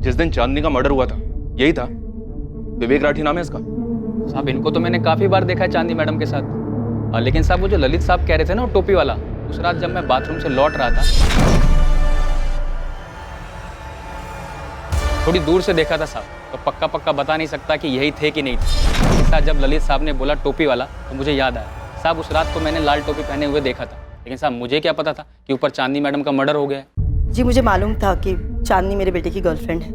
जिस दिन चांदनी का मर्डर हुआ था यही था? विवेक राठी नाम है इसका? साहब, इनको तो मैंने काफी बार देखा है चांदनी मैडम के साथ। लेकिन साहब, वो जो ललित साहब कह रहे थे ना, वो टोपी वाला, उस रात जब मैं बाथरूम से लौट रहा था, थोड़ी दूर से देखा था साहब, तो पक्का पक्का बता नहीं सकता कि यही थे कि नहीं थे। साथ जब ललित साहब ने बोला टोपी वाला, तो मुझे याद आया साहब, उस रात को मैंने लाल टोपी पहने हुए देखा था। लेकिन साहब, मुझे क्या पता था कि ऊपर चांदनी मैडम का मर्डर हो गया है। जी, मुझे मालूम था कि चांदनी मेरे बेटे की गर्लफ्रेंड है,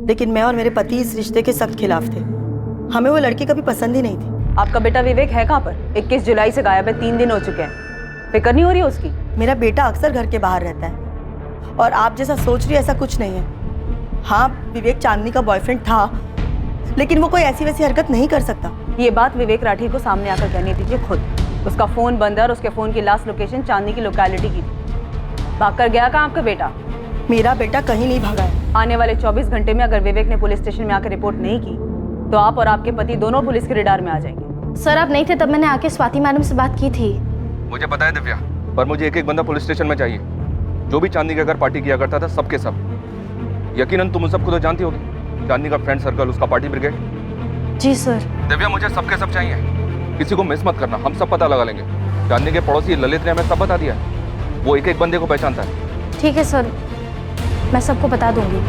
लेकिन मैं और मेरे पति इस रिश्ते के सख्त खिलाफ थे। हमें वो लड़की कभी पसंद ही नहीं थी। आपका बेटा विवेक है कहाँ पर? 21 जुलाई से गायब है, 3 दिन हो चुके हैं। फिक्र नहीं हो रही है उसकी? मेरा बेटा अक्सर घर के बाहर रहता है और आप जैसा सोच रही है ऐसा कुछ नहीं है। हाँ, विवेक चांदनी का बॉयफ्रेंड था, लेकिन वो कोई ऐसी वैसी हरकत नहीं कर सकता। ये बात विवेक राठी को सामने आकर कहनी दीजिए खुद। उसका फोन बंद है और उसके फोन की लास्ट लोकेशन चांदनी की लोकेलिटी की थी। भागकर गया कहाँ आपका बेटा? मेरा बेटा कहीं नहीं भागा है। आने वाले 24 घंटे में अगर विवेक ने पुलिस स्टेशन में आकर रिपोर्ट नहीं की तो आप और आपके पति दोनों पुलिस के रडार में आ जाएंगे। सर, आप नहीं थे तब मैंने आके स्वाति मैडम से बात की थी। मुझे पता है दिव्या, पर मुझे एक एक बंदा पुलिस स्टेशन में चाहिए जो भी चांदनी के घर पार्टी किया करता था, सबके सब। यकीनन तुम उन सबको तो जानती होगी, चांदनी का फ्रेंड सर्कल, उसका पार्टी ब्रिगेड। जी सर। दिव्या, मुझे सबके सब चाहिए, किसी को मिस मत करना, हम सब पता लगा लेंगे। चांदनी के पड़ोसी ललित ने हमें सब बता दिया, वो एक एक बंदे को पहचानता है। ठीक है सर, मैं सबको बता दूंगी।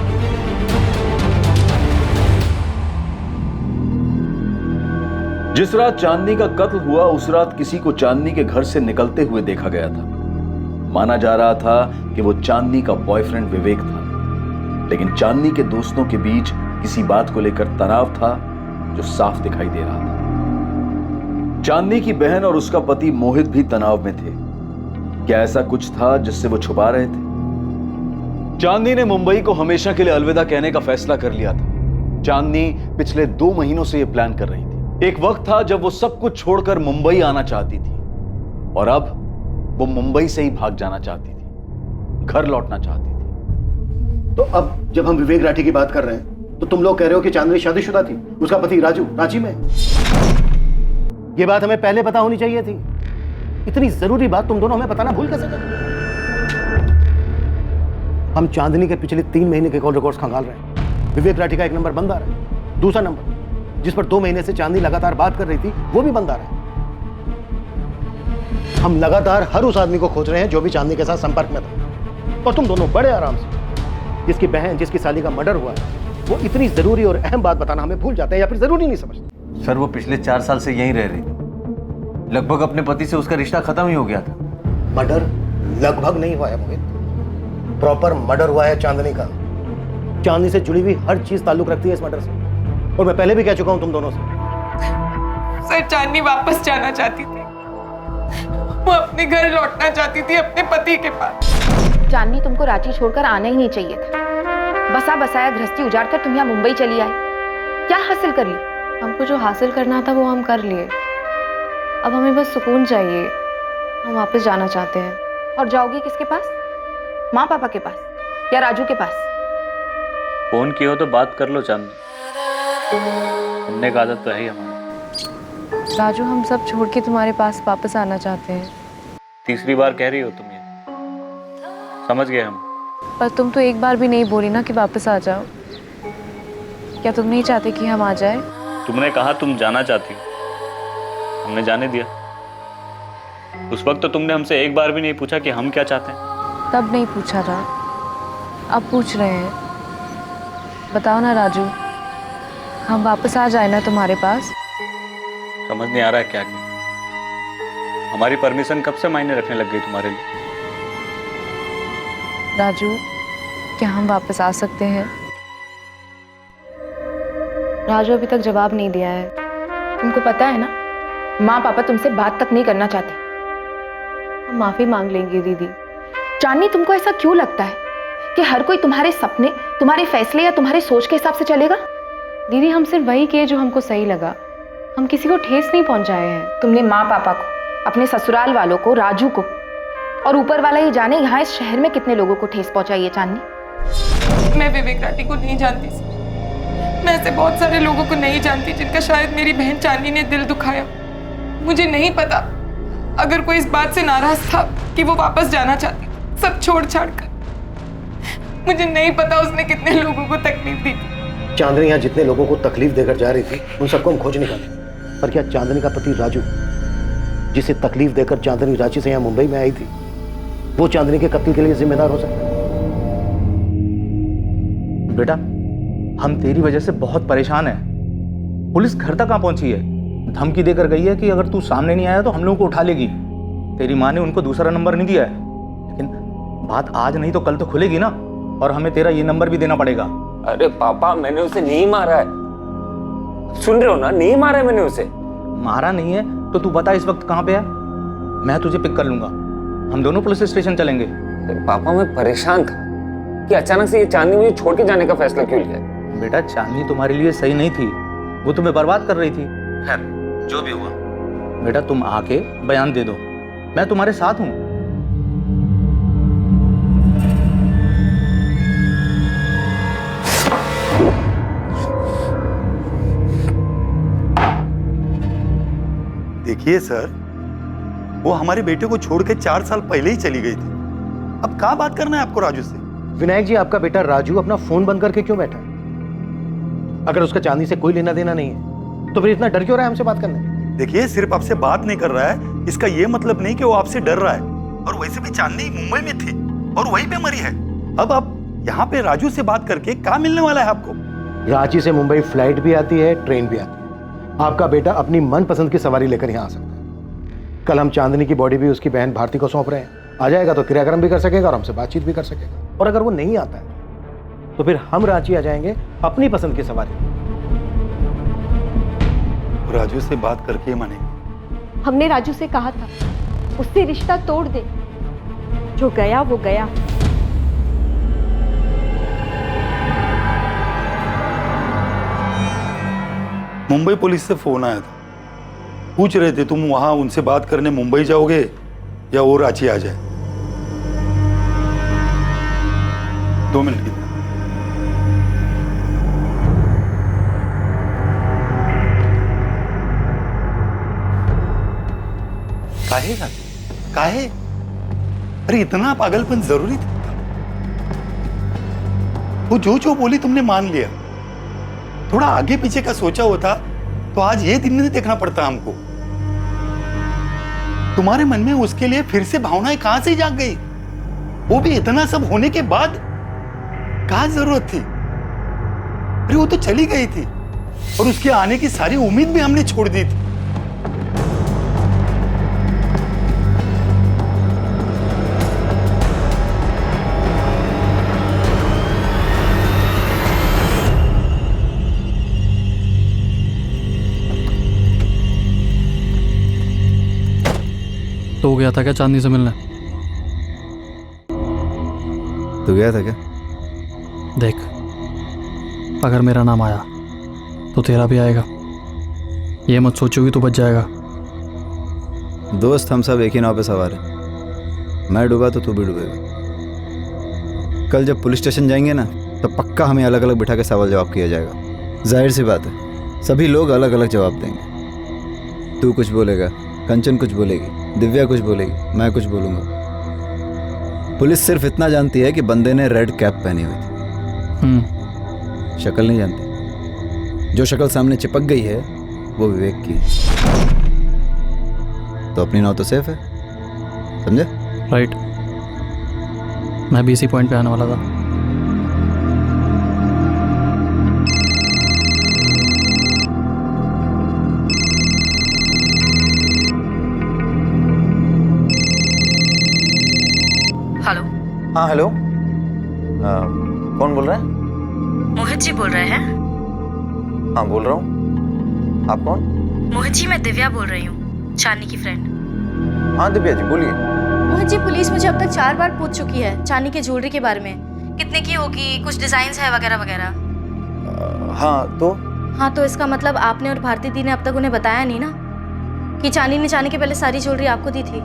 जिस रात चांदनी का कत्ल हुआ, उस रात किसी को चांदनी के घर से निकलते हुए देखा गया था। माना जा रहा था कि वो चांदनी का बॉयफ्रेंड विवेक था, लेकिन चांदनी के दोस्तों के बीच किसी बात को लेकर तनाव था जो साफ दिखाई दे रहा था। चांदनी की बहन और उसका पति मोहित भी तनाव में थे। क्या ऐसा कुछ था जिससे वो छुपा रहे थे? चांदनी ने मुंबई को हमेशा के लिए अलविदा कहने का फैसला कर लिया था। चांदनी पिछले 2 महीनों से यह प्लान कर रही थी। एक वक्त था जब वो सब कुछ छोड़कर मुंबई आना चाहती थी, और अब वो मुंबई से ही भाग जाना चाहती थी, घर लौटना चाहती थी। तो अब जब हम विवेक राठी की बात कर रहे हैं, तो तुम लोग कह रहे हो कि चांदनी शादीशुदा थी, उसका पति राजू रांची में। ये बात हमें पहले पता होनी चाहिए थी। इतनी जरूरी बात तुम दोनों हमें बताना भूल कैसे गए? हम चांदनी के पिछले 3 महीने के कॉल रिकॉर्ड्स खंगाल रहे हैं। विवेक राठी का एक नंबर बंद आ रहा है, दूसरा नंबर जिस पर 2 महीने से चांदनी लगातार बात कर रही थी, वो भी बंद आ रहा है। हम लगातार हर उस आदमी को खोज रहे हैं जो भी चांदनी के साथ संपर्क में था, और तुम दोनों बड़े आराम से जिसकी बहन, जिसकी साली का मर्डर हुआ है, वो इतनी जरूरी और अहम बात बताना हमें भूल जाते हैं या फिर जरूरी नहीं समझते। सर, वो पिछले 4 साल से यहीं रह रही थी। लगभग अपने पति से उसका रिश्ता खत्म ही हो गया था। मर्डर लगभग नहीं हुआ है मोहित, प्रॉपर मर्डर हुआ है चांदनी का। चांदनी से जुड़ी हुई हर चीज ताल्लुक रखती है इस मर्डर से, और मैं पहले भी कह चुका हूं तुम दोनों से। सर, चांदनी वापस जाना चाहती थी, वो अपने घर लौटना चाहती थी, अपने पति के पास। चांदनी, तुमको रांची छोड़कर आना ही नहीं चाहिए था। बसा बसाया गृहस्थी उजाड़ कर तुम यहाँ मुंबई चली आई, क्या हासिल कर ली? हमको जो हासिल करना था वो हम कर लिए। अब हमें बस सुकून चाहिए। हम वापस जाना चाहते हैं। और जाओगी किसके पास? माँ पापा के पास या राजू के पास? फोन किया हो तो बात कर लो चांदनी, सुनने का आदत तो है ही हमारी। राजू, हम सब छोड़ के तुम्हारे पास वापस आना चाहते हैं। तीसरी बार कह रही हो तुम ये, समझ गए हम। पर तुम तो एक बार भी नहीं बोली ना कि वापस आ जाओ। क्या तुम नहीं चाहते कि हम आ जाए? तुमने कहा तुम जाना चाहती हो, हमने जाने दिया। उस वक्त तो तुमने हमसे एक बार भी नहीं पूछा कि हम क्या चाहते हैं। तब नहीं पूछा था, अब पूछ रहे हैं। बताओ ना राजू, हम वापस आ जाए ना तुम्हारे पास? समझ नहीं आ रहा है क्या क्या। हमारी परमिशन कब से मायने रखने लग गई तुम्हारे लिए? राजू, क्या हम वापस आ सकते हैं? राजू अभी तक जवाब नहीं दिया है। तुमको पता है ना, माँ पापा तुमसे बात तक नहीं करना चाहते। हम माफी मांग लेंगे दीदी। चांदनी, तुमको ऐसा क्यों लगता है कि हर कोई तुम्हारे सपने, तुम्हारे फैसले या तुम्हारे सोच के हिसाब से चलेगा? दीदी, हम सिर्फ वही किए जो हमको सही लगा। हम किसी को ठेस नहीं पहुंचाए हैं। तुमने माँ पापा को, अपने ससुराल वालों को, राजू को, और ऊपर वाला ही जाने यहाँ इस शहर में कितने लोगों को ठेस पहुंचाई है। चांदनी, मैं विवेक राठी को नहीं जानती सर। मैं ऐसे बहुत सारे लोगों को नहीं जानती जिनका शायद मेरी बहन चांदनी ने दिल दुखाया। मुझे नहीं पता अगर कोई इस बात से नाराज था कि वो वापस जाना चाहती सब छोड़ छाड़ कर। मुझे नहीं पता उसने कितने लोगों को तकलीफ दी थी। चांदनी यहाँ जितने लोगों को तकलीफ देकर जा रही थी उन सबको हम खोज निकाले, पर क्या चांदनी का पति राजू, जिसे तकलीफ देकर चांदनी रांची से यहाँ मुंबई में आई थी, वो चांदनी के कत्ल के लिए जिम्मेदार हो सकता है? बेटा, हम तेरी वजह से बहुत परेशान हैं। पुलिस घर तक कहाँ पहुंची है? धमकी देकर गई है कि अगर तू सामने नहीं आया तो हम लोगों को उठा लेगी। तेरी माँ ने उनको दूसरा नंबर नहीं दिया है, लेकिन बात आज नहीं तो कल तो खुलेगी ना, और हमें तेरा ये नंबर भी देना पड़ेगा। अरे पापा, मैंने उसे नहीं मारा है, सुन रहे हो ना? नहीं मारा है मैंने उसे। मारा नहीं है तो तू बता इस वक्त कहाँ पे है, मैं तुझे पिक कर लूंगा। हम दोनों पुलिस स्टेशन चलेंगे। पापा, मैं परेशान था कि अचानक से ये चांदनी मुझे छोड़ के जाने का फैसला क्यों लिया। बेटा, चांदनी तुम्हारे लिए सही नहीं थी, वो तुम्हें बर्बाद कर रही थी। खैर, जो भी हुआ, बेटा तुम आके बयान दे दो, मैं तुम्हारे साथ हूं। देखिए सर, वो हमारे बेटे को छोड़ के 4 साल पहले ही चली गई थी। अब क्या बात करना है आपको राजू से? विनायक जी, आपका बेटा राजू अपना फोन बंद करके क्यों बैठा है? अगर उसका चांदनी से कोई लेना देना नहीं है तो फिर इतना डर क्यों रहा है हमसे बात करने? देखिए, सिर्फ आपसे बात नहीं कर रहा है, इसका ये मतलब नहीं कि वो आपसे डर रहा है। और वैसे भी चांदनी मुंबई में थी और वहीं पे मरी है। अब आप यहाँ पे राजू से बात करके क्या मिलने वाला है आपको? रांची से मुंबई फ्लाइट भी आती है, ट्रेन भी आती है। आपका बेटा अपनी मनपसंद की सवारी लेकर यहाँ आ सकता है। कल हम चांदनी की बॉडी भी उसकी बहन भारती को सौंप रहे हैं। आ जाएगा तो क्रियाक्रम भी कर सकेगा और हमसे बातचीत भी कर सकेगा। और अगर वो नहीं आता है तो फिर हम रांची आ जाएंगे अपनी पसंद की सवारी। राजू से बात करके मानेंगे। हमने राजू से कहा था उससे रिश्ता तोड़ दे, जो गया वो गया। मुंबई पुलिस से फोन आया था, पूछ रहे थे तुम वहां उनसे बात करने मुंबई जाओगे या वो रांची आ जाए। 2 मिनट की। काहे राजू, काहे? अरे इतना पागलपन जरूरी था? वो जो बोली तुमने मान लिया। थोड़ा आगे पीछे का सोचा होता तो आज ये दिन नहीं देखना पड़ता हमको। तुम्हारे मन में उसके लिए फिर से भावनाएं कहां से जाग गई? वो भी इतना सब होने के बाद? क्या जरूरत थी? अरे वो तो चली गई थी और उसके आने की सारी उम्मीद भी हमने छोड़ दी थी। तो गया था क्या चांदनी से मिलने? तो गया था क्या? देख, अगर मेरा नाम आया तो तेरा भी आएगा। ये मत सोचोगी तो बच जाएगा। दोस्त, हम सब एक ही नाव पे सवार हैं। मैं डूबा तो तू भी डूबेगा। कल जब पुलिस स्टेशन जाएंगे ना तो पक्का हमें अलग अलग बिठा के सवाल जवाब किया जाएगा। जाहिर सी बात है, सभी लोग अलग अलग जवाब देंगे। तू कुछ बोलेगा, कंचन कुछ बोलेगी, दिव्या कुछ बोलेगी, मैं कुछ बोलूँगा। पुलिस सिर्फ इतना जानती है कि बंदे ने रेड कैप पहनी हुई थी, शक्ल नहीं जानती। जो शक्ल सामने चिपक गई है वो विवेक की है, तो अपनी नाव तो सेफ है, समझे? राइट, मैं भी इसी पॉइंट पे आने वाला था। हेलो। हाँ हेलो, कौन बोल रहा है? मोहित जी बोल रहे हैं? हाँ बोल रहा हूँ। आप कौन? मोहित जी, मैं दिव्या बोल रही हूँ, चांदनी की फ्रेंड। हाँ दिव्या जी बोलिए। मोहित जी, पुलिस मुझे अब तक 4 बार पूछ चुकी है चांदनी की ज्वेलरी के बारे में, कितने की होगी, कुछ डिजाइन है वगैरह वगैरह। हाँ तो इसका मतलब आपने और भारती दी ने अब तक उन्हें बताया नहीं ना कि चांदनी ने जाने के पहले सारी ज्वेलरी आपको दी थी?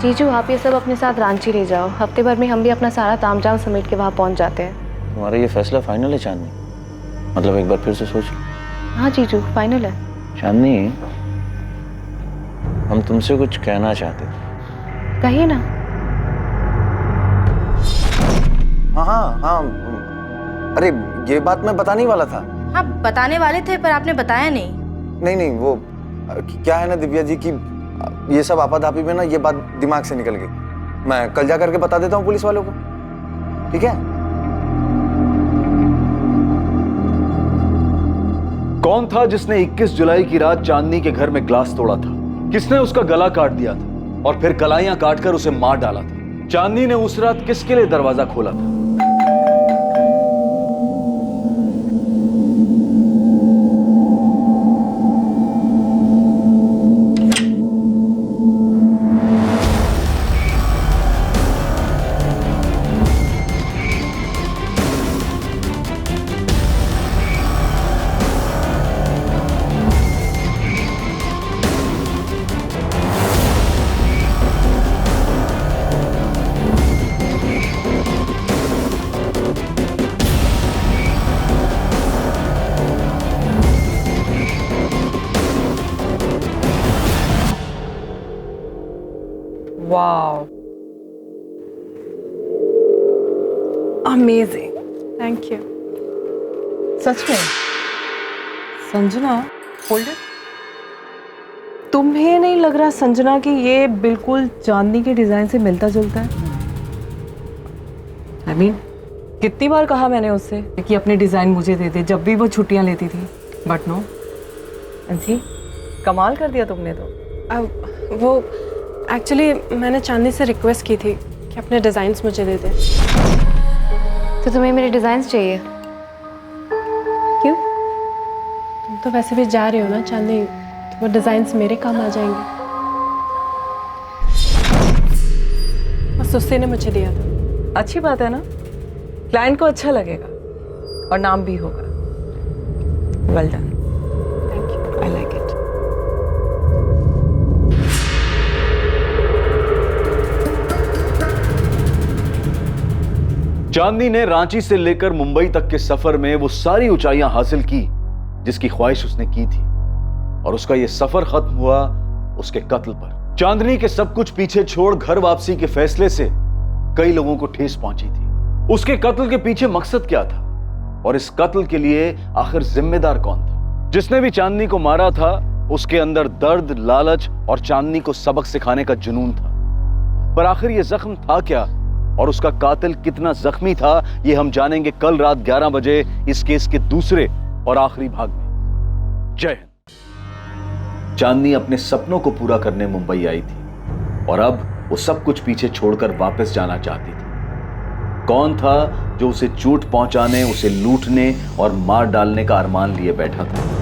जीजू, आप ये सब अपने साथ रांची ले जाओ, हफ्ते भर में हम भी अपना सारा तामझाम समेट के वहाँ पहुँच जाते हैं। तुम्हारा ये फैसला फाइनल है चांदनी? मतलब एक बार फिर से सोच लो। हाँ जीजू, फाइनल है। चांदनी, हम तुमसे कुछ कहना चाहते थे। कहिए ना। हाँ, अरे ये बात मैं बताने ही वाला था। हाँ, बताने वाले थे पर आपने बताया नहीं। नहीं, वो क्या है ना दिव्या जी की ये सब आपाधापी में ना ये बात दिमाग से निकल गई। मैं कल जा करके बता देता हूँ पुलिस वालों को, ठीक है? कौन था जिसने 21 जुलाई की रात चांदनी के घर में ग्लास तोड़ा था? किसने उसका गला काट दिया था और फिर कलाइयां काटकर उसे मार डाला था? चांदनी ने उस रात किसके लिए दरवाजा खोला था? Wow, amazing, thank you. सच में? Sanjana, hold it. तुम्हें नहीं लग रहा संजना कि ये बिल्कुल चांदनी के डिजाइन से मिलता जुलता है? I mean, कितनी बार कहा मैंने उससे कि अपने डिजाइन मुझे दे दे जब भी वो छुट्टियां लेती थी, बट नो। अंशी, कमाल कर दिया तुमने तो। वो एक्चुअली मैंने चांदनी से रिक्वेस्ट की थी कि अपने डिज़ाइंस मुझे दे दे। तो तुम्हें मेरे डिज़ाइंस चाहिए? क्यों? तुम तो वैसे भी जा रही हो ना चांदनी, तो वो डिज़ाइंस मेरे काम आ जाएंगे। बस उससे ने मुझे दिया था। अच्छी बात है ना, क्लाइंट को अच्छा लगेगा और नाम भी होगा। Well done, thank you, I like it. Chandni ने रांची से लेकर मुंबई तक के सफर में वो सारी ऊंचाइयां हासिल की जिसकी ख्वाहिश उसने की थी, और उसका ये सफर खत्म हुआ उसके कत्ल पर। चांदनी के सब कुछ पीछे छोड़ घर वापसी के फैसले से कई लोगों को ठेस पहुंची थी। उसके कत्ल के पीछे मकसद क्या था, और इस कत्ल के लिए आखिर जिम्मेदार कौन था? जिसने भी चांदनी को मारा था उसके अंदर दर्द, लालच और चांदनी को सबक सिखाने का जुनून था। पर आखिर ये जख्म था क्या, और उसका कातिल कितना जख्मी था, ये हम जानेंगे कल रात 11 बजे इस केस के दूसरे और आखिरी भाग में। जय हिंद। चांदनी अपने सपनों को पूरा करने मुंबई आई थी, और अब वो सब कुछ पीछे छोड़कर वापस जाना चाहती थी। कौन था जो उसे चोट पहुंचाने, उसे लूटने और मार डालने का अरमान लिए बैठा था?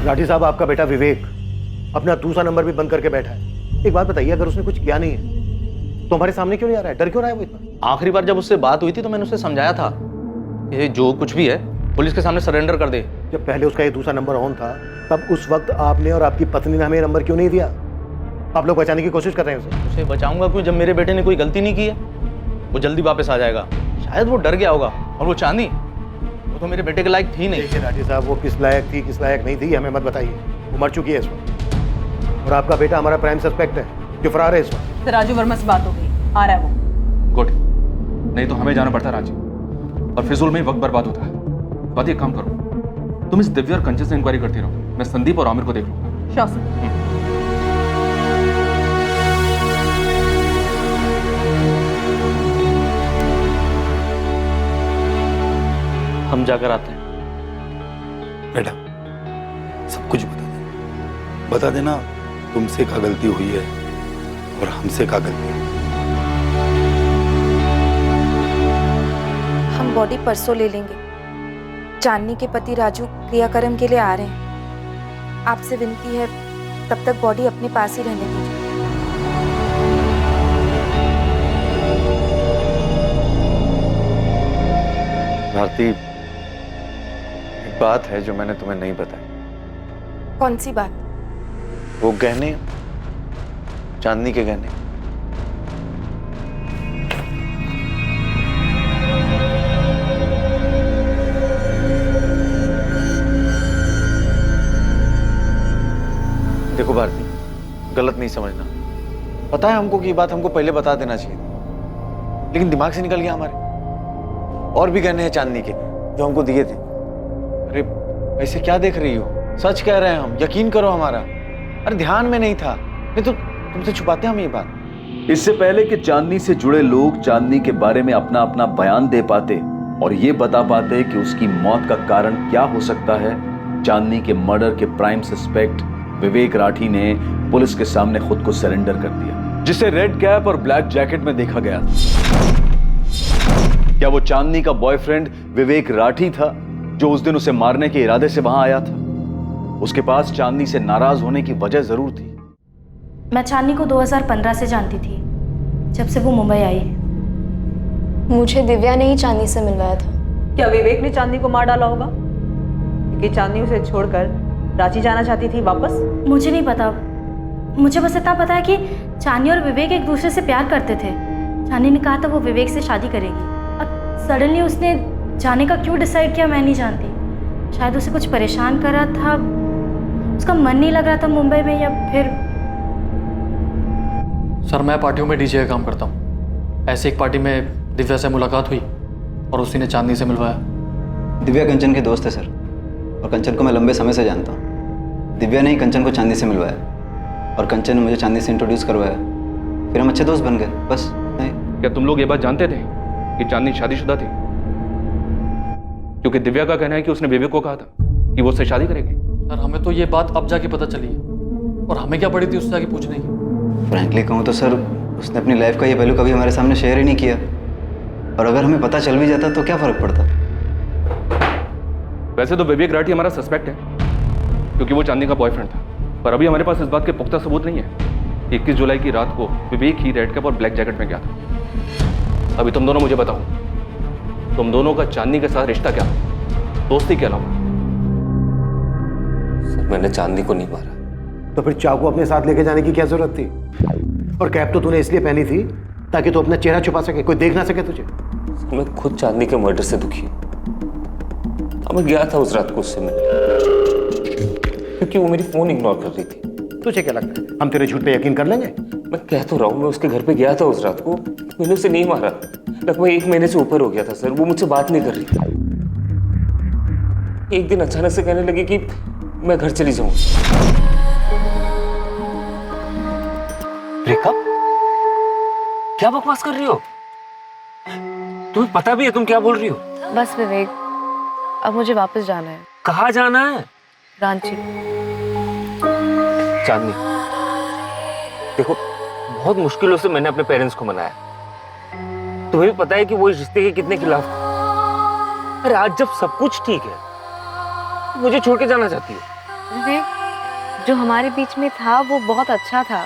राठी साहब, आपका बेटा विवेक अपना दूसरा नंबर भी बंद करके बैठा है। एक बात बताइए, अगर उसने कुछ किया नहीं है तो हमारे सामने क्यों नहीं आ रहा है? डर क्यों रहा है वो इतना? आखिरी बार जब उससे बात हुई थी तो मैंने उसे समझाया था, ये जो कुछ भी है पुलिस के सामने सरेंडर कर दे। जब पहले उसका ये दूसरा नंबर ऑन था तब उस वक्त आपने और आपकी पत्नी ने हमें नंबर क्यों नहीं दिया? आप लोग बचाने की कोशिश कर रहे हैं उसे। उसे बचाऊंगा क्यों जब मेरे बेटे ने कोई गलती नहीं की है? वो जल्दी वापस आ जाएगा। शायद वो डर गया होगा। और वो चांदनी, वो तो मेरे बेटे के लायक थी नहीं। देखिए राठी साहब, वो किस लायक थी किस लायक नहीं थी हमें मत बताइए। वो मर चुकी है इस वक्त और आपका बेटा हमारा प्राइम सस्पेक्ट है जो फरार है इस वक्त। तो राजू वर्मा से बात हो गई, आ रहा है वो। गुड, नहीं तो हमें जाना पड़ता रांची और फिजूल में ही वक्त बर्बाद होता है। बात एक काम करो, तुम इस दिव्या और कंचन से इंक्वायरी करती रहो, मैं संदीप और आमिर को देख लूंगा। Sure sir. हम जाकर आते हैं। बेटा सब कुछ बता देना तुमसे क्या गलती हुई है और हमसे क्या गलती है। हम बॉडी परसों ले लेंगे। चांदनी के पति राजू क्रियाक्रम के लिए आ रहे हैं। आपसे विनती है तब तक बॉडी अपने पास ही रहने दीजिए। भारती, एक बात है जो मैंने तुम्हें नहीं बताई। कौन सी बात? वो गहने, चांदनी के गहने। देखो भारती, गलत नहीं समझना। पता है हमको कि ये बात हमको पहले बता देना चाहिए, लेकिन दिमाग से निकल गया हमारे। और भी गहने हैं चांदनी के जो हमको दिए थे। अरे ऐसे क्या देख रही हो? सच कह रहे हैं हम, यकीन करो हमारा। अरे ध्यान में नहीं था, नहीं तो तुमसे छुपाते हम ये बात। इससे पहले कि चांदनी से जुड़े लोग चांदनी के बारे में अपना अपना बयान दे पाते और ये बता पाते कि उसकी मौत का कारण क्या हो सकता है, चांदनी के मर्डर के प्राइम सस्पेक्ट विवेक राठी ने पुलिस के सामने खुद को सरेंडर कर दिया, जिसे रेड कैप और ब्लैक जैकेट में देखा गया। क्या वो चांदनी का बॉयफ्रेंड विवेक राठी था जो उस दिन उसे मारने के इरादे से वहां आया था? उसके पास चांदनी से नाराज होने की वजह जरूर थी। मैं चांदनी को 2015 से जानती थी, जब से वो मुंबई आई। मुझे दिव्या ने ही चांदनी से मिलवाया था। क्या विवेक ने चांदनी को मार डाला होगा? क्योंकि चांदनी उसे छोड़कर रांची जाना चाहती थी वापस। मुझे नहीं पता, मुझे बस इतना पता है कि चांदनी और विवेक एक दूसरे से प्यार करते थे। चांदनी ने कहा था वो विवेक से शादी करेगी। अब सडनली उसने जाने का क्यों डिसाइड किया मैं नहीं जानती। शायद उसे कुछ परेशान कर रहा था, उसका मन नहीं लग रहा था मुंबई में, या फिर। सर मैं पार्टियों में डीजे का काम करता हूँ। ऐसे एक पार्टी में दिव्या से मुलाकात हुई और उसी ने चांदनी से मिलवाया। दिव्या कंचन के दोस्त है सर, और कंचन को मैं लंबे समय से जानता हूँ। दिव्या ने ही कंचन को चांदनी से मिलवाया और कंचन ने मुझे चांदनी से इंट्रोड्यूस करवाया, फिर हम अच्छे दोस्त बन गए, बस नहीं। क्या तुम लोग ये बात जानते थे कि चांदनी शादीशुदा थी? क्योंकि दिव्या का कहना है कि उसने विवेक को कहा था कि वो उससे शादी करेगी। सर हमें तो ये बात अब जाके पता चली है, और हमें क्या पड़ी थी उससे जाके पूछने की। फ्रैंकली कहूँ तो सर, उसने अपनी लाइफ का ये पहलू कभी हमारे सामने शेयर ही नहीं किया, और अगर हमें पता चल भी जाता तो क्या फर्क पड़ता। वैसे तो विवेक राठी हमारा सस्पेक्ट है क्योंकि वो चांदनी का बॉयफ्रेंड था, पर अभी हमारे पास इस बात के पुख्ता सबूत नहीं है। 21 जुलाई की रात को विवेक ही रेड कैप और ब्लैक जैकेट में गया था। अभी तुम दोनों मुझे बताओ, तुम दोनों का चांदनी के साथ रिश्ता क्या था, दोस्ती के अलावा? सर मैंने चांदनी को नहीं मारा। तो फिर चाकू अपने साथ लेके जाने की क्या जरूरत थी? और कैप तो तूने इसलिए पहनी थी ताकि तू अपना चेहरा छुपा सके, कोई देख ना सके तुझे। मैं खुद चांदनी के मर्डर से दुखी हूँ। मैं गया था उस रात को उससे मिलने, क्योंकि वो मेरी फोन इग्नोर कर रही थी। तुझे क्या लगता है हम तेरे झूठ पे यकीन कर लेंगे? मैं कह तो रहा हूँ, मैं उसके घर पे गया था उस रात को, मैंने उसे नहीं मारा। लगभग 1 महीने से ऊपर हो गया था सर, वो मुझसे बात नहीं कर रही थी। एक दिन अचानक से कहने लगी कि मैं घर चली जाऊँ। ब्रेकअप? क्या बकवास कर रही हो? तुम्हें पता भी है तुम क्या बोल रही हो? बस विवेक, अब मुझे वापस जाना है। कहाँ जाना है? रांची। चांदनी देखो, बहुत मुश्किलों से मैंने अपने पेरेंट्स को मनाया। तुम्हें भी पता है कि वो इस रिश्ते के कितने खिलाफ थे। अरे आज जब सब कुछ ठीक है, मुझे छोड़ के जाना चाहती हो? विवेक, जो हमारे बीच में था वो बहुत अच्छा था,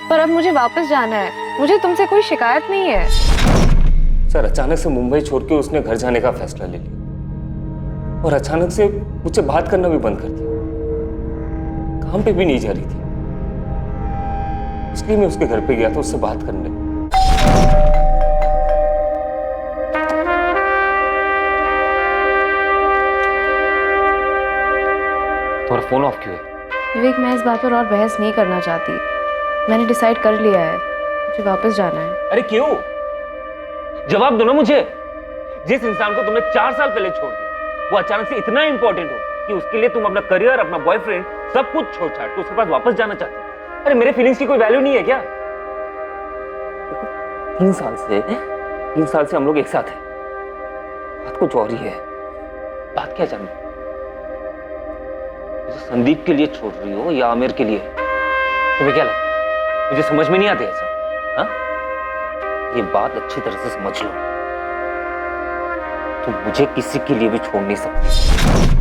पर अब मुझे वापस जाना है। मुझे तुमसे कोई शिकायत नहीं है। सर अचानक से मुंबई छोड़ के उसने घर जाने का फैसला ले लिया। और अचानक से मुझसे बात करना भी बंद कर दिया। काम पे भी नहीं जा रही थी, इसलिए मैं उसके घर पे गया था उससे बात करने। तुम्हारा फोन ऑफ क्यों है? विवेक, मैं इस बात पर और बहस नहीं करना चाहती। मैंने डिसाइड कर लिया है, मुझे वापस जाना है। अरे क्यों? जवाब दो ना मुझे। जिस इंसान को तुमने 4 साल पहले छोड़ दिया, वो अचानक से इतना इंपॉर्टेंट हो कि उसके लिए तुम अपना करियर, अपना बॉयफ्रेंड, सब कुछ छोड़ छाड़ के उसके पास वापस जाना चाहते हो। अरे मेरे फीलिंग्स की कोई वैल्यू नहीं है क्या? 3 साल से हम लोग एक साथ हैं। बात कुछ और ही है। बात क्या जाननी? मुझे संदीप के लिए छोड़ रही हो या आमिर के लिए? तुम्हें क्या लगता है मुझे समझ में नहीं आते ऐसा? हाँ, ये बात अच्छी तरह से समझ लो, तुम मुझे किसी के लिए भी छोड़ नहीं सकती।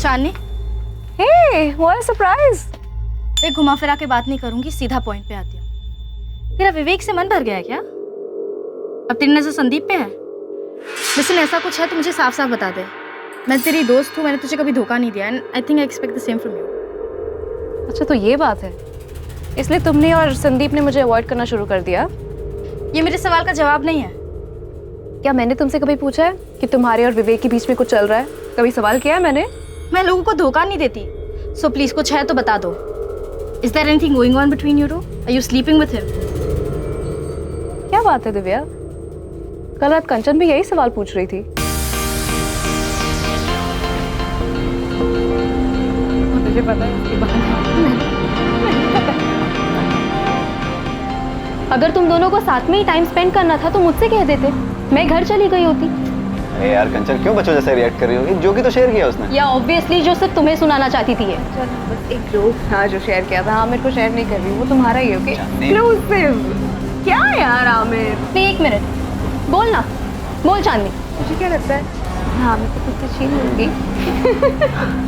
चांदनी, हे, व्हाट अ सरप्राइज। मैं घुमा फिरा के बात नहीं करूंगी, सीधा पॉइंट पे आती हूँ। तेरा विवेक से मन भर गया है क्या? अब तेरी नजर संदीप पे है? लेकिन ऐसा कुछ है तो मुझे साफ साफ बता दे। मैं तेरी दोस्त हूँ, मैंने तुझे कभी धोखा नहीं दिया, and I think I expect the same from you. अच्छा, तो ये बात है, इसलिए तुमने और संदीप ने मुझे अवॉइड करना शुरू कर दिया? ये मेरे सवाल का जवाब नहीं है। क्या मैंने तुमसे कभी पूछा है कि तुम्हारे और विवेक के बीच में कुछ चल रहा है? कभी सवाल किया है मैंने? मैं लोगों को धोखा नहीं देती, सो प्लीज कुछ है तो बता दो। Is there anything going on between you two? Are you sleeping with him? क्या बात है दिव्या, कल रात कंचन भी यही सवाल पूछ रही थी। मुझे पता है इसके बारे में। अगर तुम दोनों को साथ में ही टाइम स्पेंड करना था तो मुझसे कह देते, मैं घर चली गई होती। अरे यार कंचन, क्यों बच्चों जैसे रिएक्ट कर रही हो? एक जोक ही तो शेयर किया उसने। या ऑब्वियसली जो सिर्फ तुम्हें सुनाना चाहती थी। चल बस एक जोक था जो शेयर किया था। आमिर को शेयर नहीं कर रही, वो तुम्हारा ही। Okay, exclusive. क्या यार आमिर, नहीं, एक मिनट, बोल ना, बोल चांदनी, तुझे क्या लगता है? हाँ, मैं तो तुझसे छीन लूंगी।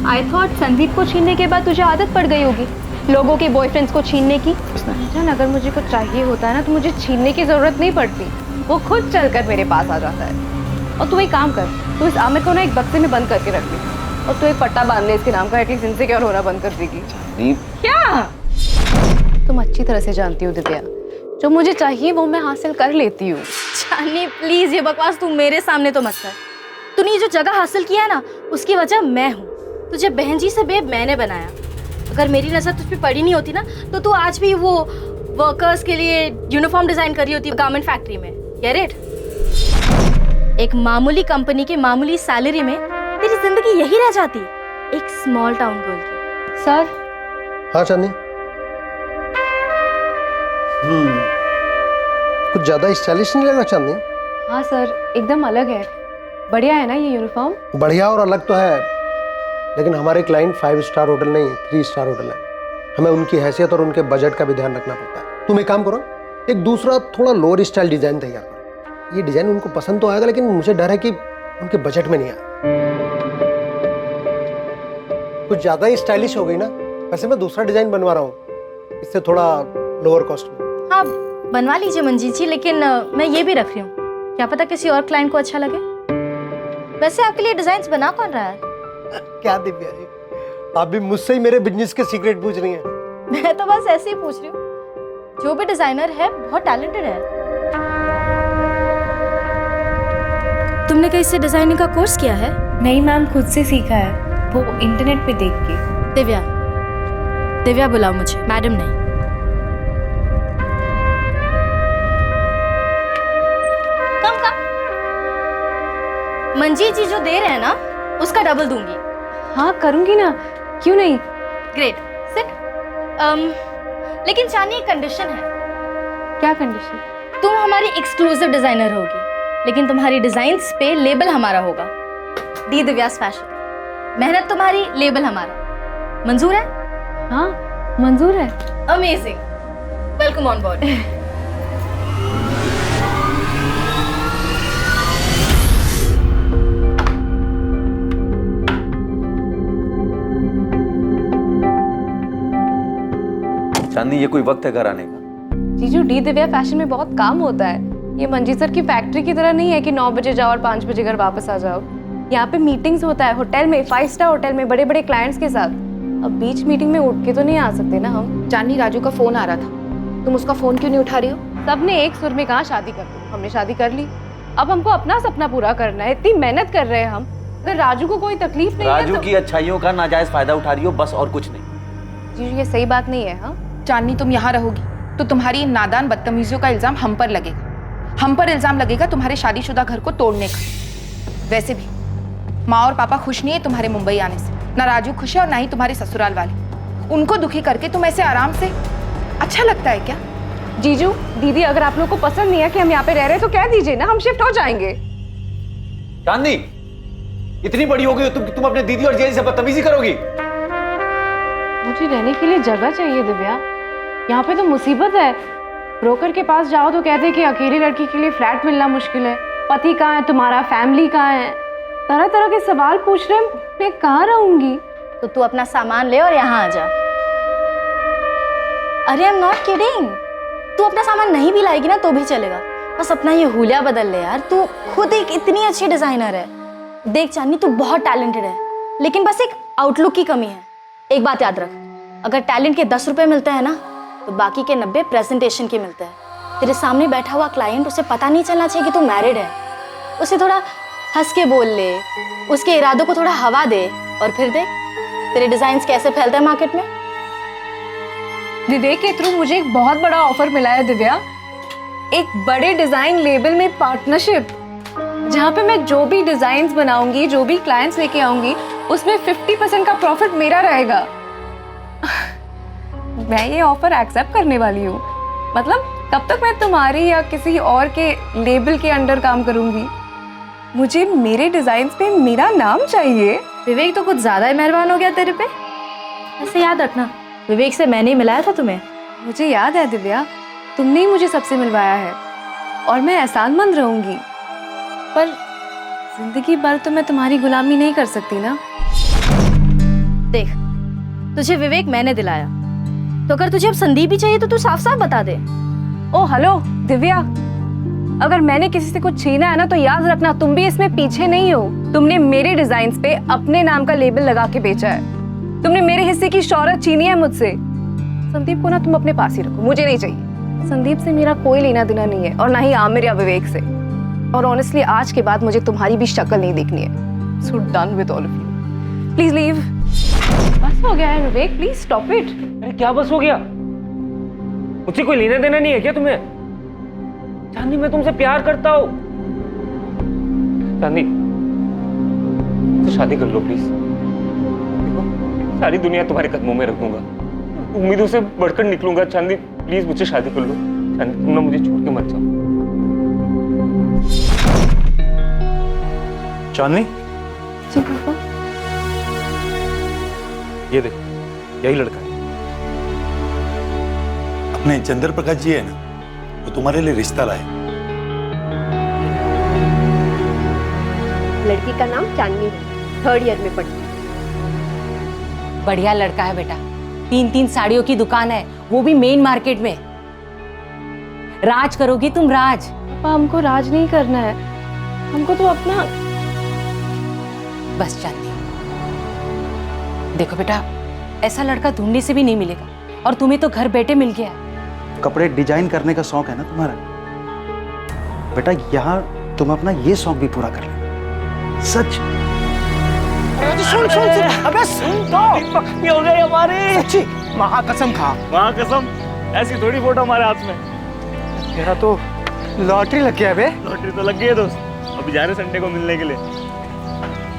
आई थॉट संदीप को छीनने के बाद तुझे आदत पड़ गई होगी लोगों के बॉयफ्रेंड्स को छीनने की। जान, अगर मुझे कुछ चाहिए होता है ना तो मुझे छीनने की जरूरत नहीं पड़ती, वो खुद चलकर मेरे पास आ जाता है। और तू एक काम कर, तू इस आमिर को ना एक बक्से में बंद करके रख दे, और तू एक पट्टा बांध ले इसके नाम का, एटलीस्ट इनसिक्योर होना बंद कर देगी। क्या? तुम अच्छी तरह से जानती हो दिव्या, जो मुझे चाहिए वो मैं हासिल कर लेती हूँ। चांदनी प्लीज, ये बकवास तू मेरे सामने तो मत कर। तूने जो जगह हासिल किया है ना, उसकी वजह मैं हूँ। तुझे बहन जी से बेब मैंने बनाया। अगर मेरी नजर तुझ पे पड़ी नहीं होती ना तो तू आज भी वो वर्कर्स के लिए यूनिफॉर्म डिजाइन कर रही होती गारमेंट फैक्ट्री में। Get it? एक मामूली कंपनी की मामूली सैलरी में तेरी जिंदगी यही रह जाती, एक स्मॉल टाउन गर्ल की। सर। हाँ चांदनी। कुछ ज्यादा स्टाइलिश नहीं लगा चांदनी? हाँ सर, एकदम अलग है। बढ़िया है ना ये यूनिफॉर्म? बढ़िया और अलग तो है, लेकिन हमारे क्लाइंट 5 स्टार होटल नहीं, 3 स्टार होटल है। हमें उनकी हैसियत और उनके बजट का भी ध्यान रखना पड़ता है। तुम एक काम करो, एक दूसरा थोड़ा लोअर स्टाइल डिजाइन तैयार करो। ये डिजाइन उनको पसंद तो आएगा, लेकिन मुझे डर है कि उनके बजट में नहीं आए। कुछ ज्यादा ही स्टाइलिश हो गई ना। वैसे मैं दूसरा डिजाइन बनवा रहा हूँ, इससे थोड़ा लोअर कॉस्ट में। हाँ बनवा लीजिए मंजीत जी, लेकिन मैं ये भी रख रही हूँ, क्या पता किसी और क्लाइंट को अच्छा लगे। वैसे आपके लिए डिजाइन बना कौन रहा है? क्या दिव्या जी, आप भी मुझसे ही मेरे बिजनेस के सीक्रेट पूछ रही हैं? मैं तो बस ऐसे ही पूछ रही हूँ। जो भी डिजाइनर है बहुत टैलेंटेड है। तुमने कहीं से डिजाइनिंग का कोर्स किया है? नहीं मैम, खुद से सीखा है, वो इंटरनेट पे देख के। दिव्या, दिव्या बुलाओ मुझे, मैडम नहीं। कम कम। मंजीत जी जो दे रहे हैं ना, उसका डबल दूंगी। हाँ करूंगी ना, क्यों नहीं। Great, sit. लेकिन चांदनी एक कंडीशन है। क्या कंडीशन? तुम हमारी एक्सक्लूसिव डिजाइनर होगी, लेकिन तुम्हारी डिजाइन्स पे लेबल हमारा होगा, दी दिव्यास फैशन। मेहनत तुम्हारी, लेबल हमारा। मंजूर है? हाँ मंजूर है। Amazing. Welcome on board. Chandni, ये कोई वक्त है घर आने का? जीजू, डी दिव्या फैशन में बहुत काम होता है। ये मंजी सर की फैक्ट्री की तरह नहीं है कि 9 बजे जाओ और 5 बजे घर वापस आ जाओ। यहाँ पे मीटिंग्स होता है होटल में, 5 स्टार होटल में, बड़े बड़े क्लाइंट्स के साथ। अब बीच मीटिंग में उठ के तो नहीं आ सकते ना हम। चांदनी, राजू का फोन आ रहा था, तुम उसका फोन क्यों नहीं उठा रही हो? सबने एक सुर में कहा शादी कर लो, हमने शादी कर ली। अब हमको अपना सपना पूरा करना है, इतनी मेहनत कर रहे हैं हम। अगर राजू को कोई तकलीफ नहीं है राजू की अच्छाइयों का नाजायज फायदा उठा रही हो, बस और कुछ नहीं। जीजू, ये सही बात नहीं है। हाँ चांदनी, तुम यहाँ रहोगी तो तुम्हारी इन नादान बदतमीजियों का इल्जाम हम पर लगेगा। हम पर इल्जाम लगेगा तुम्हारे शादीशुदा घर को तोड़ने का। वैसे भी माँ और पापा खुश नहीं है तुम्हारे मुंबई आने से। ना राजू खुश है और ना ही तुम्हारे ससुराल वाले। उनको दुखी करके तुम ऐसे आराम से, अच्छा लगता है क्या? जीजू, दीदी, अगर आप लोग को पसंद नहीं है कि हम यहाँ पे रह रहे हैं तो कह दीजिए ना, हम शिफ्ट हो जाएंगे। चांदनी, इतनी बड़ी हो गई हो तुम अपने दीदी और जीजा से बदतमीजी करोगी? मुझे रहने के लिए जगह चाहिए दिव्या। यहाँ पे तो मुसीबत है। ब्रोकर के पास जाओ तो कहते हैं कि अकेली लड़की के लिए फ्लैट मिलना मुश्किल है। पति कहाँ है तुम्हारा, फैमिली कहाँ है, तरह तरह के सवाल पूछ रहे हैं। मैं कहाँ रहूंगी? तो तू अपना सामान ले और यहाँ आ जा। अरे आई एम नॉट किडिंग। तू अपना सामान नहीं भी लाएगी ना तो भी चलेगा, बस अपना ये हुलिया बदल ले यार। तू खुद एक इतनी अच्छी डिजाइनर है। देख चांदनी, तू बहुत टैलेंटेड है, लेकिन बस एक आउटलुक की कमी है। एक बात याद रख, अगर टैलेंट के 10 रुपए मिलते हैं ना तो बाकी के 90 प्रेजेंटेशन के मिलते हैं। तेरे सामने बैठा हुआ क्लाइंट, उसे पता नहीं चलना चाहिए कि तू मैरिड है। उसे थोड़ा हंस के बोल ले, उसके इरादों को थोड़ा हवा दे, और फिर देख तेरे डिजाइन्स कैसे फैलते हैं मार्केट में। विवेक के थ्रू मुझे एक बहुत बड़ा ऑफर मिला है दिव्या, एक बड़े डिजाइन लेबल में पार्टनरशिप, जहाँ पे मैं जो भी डिजाइन्स बनाऊंगी, जो भी क्लाइंट्स लेके आऊंगी, उसमें 50% का प्रॉफिट मेरा रहेगा। मैं ये ऑफर एक्सेप्ट करने वाली हूँ। मतलब तब तक मैं तुम्हारी या किसी और के लेबल के अंडर काम करूंगी। मुझे मेरे डिजाइन्स पे मेरा नाम चाहिए। विवेक तो कुछ ज्यादा ही मेहरबान हो गया तेरे पे। ऐसे याद रखना, विवेक से मैंने मिलाया था तुम्हें। मुझे याद है दिव्या, तुमने ही मुझे सबसे मिलवाया है और मैं एहसानमंद रहूंगी, पर जिंदगी भर तो मैं तुम्हारी गुलामी नहीं कर सकती ना। देख, तुझे विवेक मैंने दिलाया, तो अगर तुझे अब संदीप ही चाहिए तो तू साफ साफ बता दे। ओ हेलो दिव्या, अगर मैंने किसी से कुछ छीना है ना तो याद रखना तुम भी इसमें पीछे नहीं हो। तुमने मेरे डिजाइन्स पे अपने नाम का लेबल लगा के बेचा है। तुमने मेरे हिस्से की शौहरत छीनी है मुझसे। संदीप को ना तुम अपने पास ही रखो, मुझे नहीं चाहिए। संदीप से मेरा कोई लेना देना नहीं है, और ना ही आमिर या विवेक से। और ऑनेस्टली आज के बाद मुझे तुम्हारी भी शक्ल नहीं देखनी है। So done with all of you, please leave. बस हो गया है विवेक, प्लीज स्टॉप इट। अरे क्या बस हो गया? मुझसे कोई लेना देना नहीं है क्या तुम्हें? चांदनी, मैं तुमसे प्यार करता हूँ। चांदनी, तो शादी कर लो प्लीज। देखो, सारी दुनिया तुम्हारे कदमों में रखूंगा, उम्मीदों से बढ़कर निकलूंगा। चांदनी प्लीज मुझसे शादी कर लो। चांदनी, तुम ना मुझे छोड़ के मत जाओ। चांदनी, जी पापा। ये देखो, यही लड़का है। अपने चंद्र प्रकाश जी है ना, वो तुम्हारे लिए रिश्ता लाए। लड़की का नाम चांदनी है, 3rd ईयर में पढ़ती है। बढ़िया लड़का है बेटा, 3-3 साड़ियों की दुकान है, वो भी मेन मार्केट में। राज करोगी तुम, राज। पापा, हमको राज नहीं करना है, हमको तो अपना। बस चांदनी, देखो बेटा, ऐसा लड़का ढूंढने से भी नहीं मिलेगा, और तुम्हें तो घर बैठे मिल गया। कपड़े डिजाइन करने का शौक है ना तुम्हारा बेटा, यहाँ तुम अपना ये शौक भी पूरा कर ले। सच। सुन सुन, अबे सुन तो। पक्की हो गई हमारी। सच्ची? महाकसम खा। महाकसम, ऐसी थोड़ी फोटो हमारे हाथ में। तेरा तो लॉटरी लग गया बे। लॉटरी तो लग गई है दोस्त। अभी जा रहे संडे को मिलने के लिए।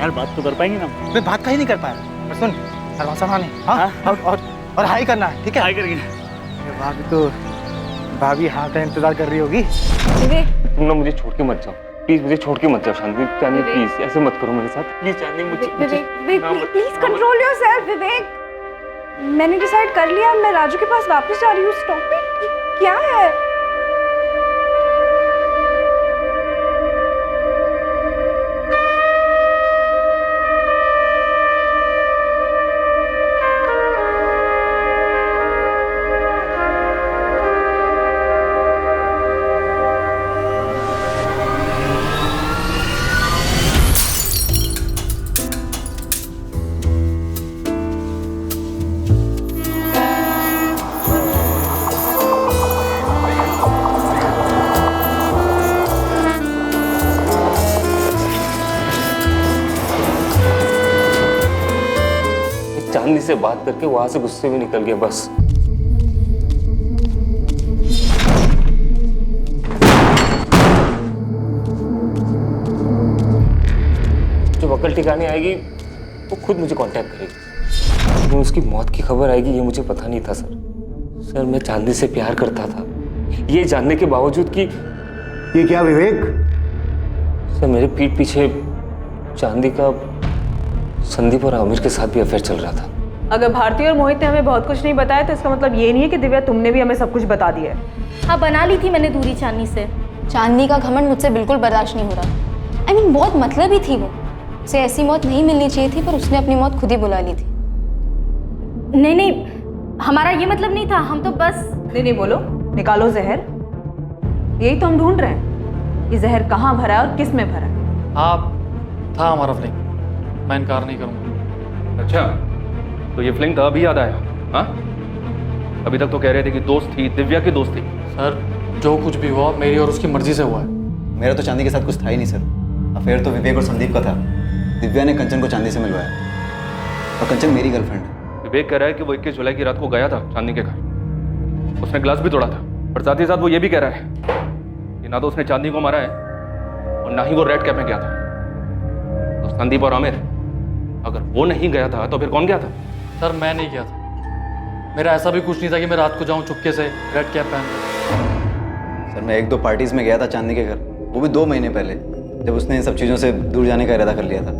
यार बात तो कर पाएंगे ना? मैं बात कहीं नहीं कर पाया। पर सुन, दरवाजा माने। हाँ, और हाई करना है, ठीक है? हाई करके। भाभी हाँ का इंतजार कर रही होगी। तुम ना मुझे छोड़ के मत जाओ प्लीज, मुझे छोड़ के मत जाओ चांदनी। चांदनी प्लीज ऐसे मत करो मेरे साथ प्लीज। चांदनी मुझे प्लीज कंट्रोल योरसेल्फ विवेक। मैंने डिसाइड कर लिया, मैं राजू के पास वापस जा रही हूँ। Stop it. क्या है? चांदनी से बात करके वहां से गुस्से में निकल गया बस। जब अकल ठिकाने आएगी वो खुद मुझे कांटेक्ट करेगी। लेकिन उसकी मौत की खबर आएगी ये मुझे पता नहीं था सर। सर मैं चांदनी से प्यार करता था, ये जानने के बावजूद कि ये क्या विवेक? सर मेरे पीठ पीछे चांदी का संदीप और आमिर के साथ भी अफेयर चल रहा था। अगर भारती और मोहित ने हमें बहुत कुछ नहीं बताया तो इसका मतलब ये नहीं है कि दिव्या तुमने भी हमें सब कुछ बता दिया है। हाँ, बना ली थी मैंने दूरी चांदनी से। चांदनी का घमंड मुझसे बिल्कुल बर्दाश्त नहीं हो रहा। I mean, बहुत मतलबी थी वो। उसे ऐसी मौत नहीं मिलनी चाहिए थी, पर उसने अपनी मौत खुद ही बुला ली थी। नहीं नहीं, हमारा ये मतलब नहीं था, हम तो बस। नहीं बोलो, निकालो जहर। यही तो हम ढूंढ रहे हैं, ये जहर कहाँ भरा है और किस में भरा है। हाँ, था हमारा फ्लिंग, मैं इनकार नहीं करूँगा। अच्छा, तो ये फ्लिंग था अभी याद आया? हाँ, अभी तक तो कह रहे थे कि दोस्त थी, दिव्या की दोस्त थी। सर जो कुछ भी हुआ मेरी और उसकी मर्जी से हुआ है। मेरा तो चांदी के साथ कुछ था ही नहीं सर। अफेयर तो विवेक और संदीप का था। दिव्या ने कंचन को चांदी से मिलवाया और कंचन मेरी गर्लफ्रेंड है। विवेक कह रहा है कि वो 21 जुलाई की रात को गया था चांदनी के घर, उसने ग्लास भी तोड़ा था। और साथ ही साथ वो ये भी कह रहा है कि ना तो उसने चांदनी को मारा है और ना ही वो रेड कैप में गया था। तो संदीप और आमिर, अगर वो नहीं गया था तो फिर कौन गया था? सर मैं नहीं गया था, मेरा ऐसा भी कुछ नहीं था कि मैं रात को जाऊं चुपके से रेड कैप पहन कर। सर मैं 1-2 पार्टीज में गया था चांदनी के घर, वो भी 2 महीने पहले, जब उसने इन सब चीज़ों से दूर जाने का इरादा कर लिया था।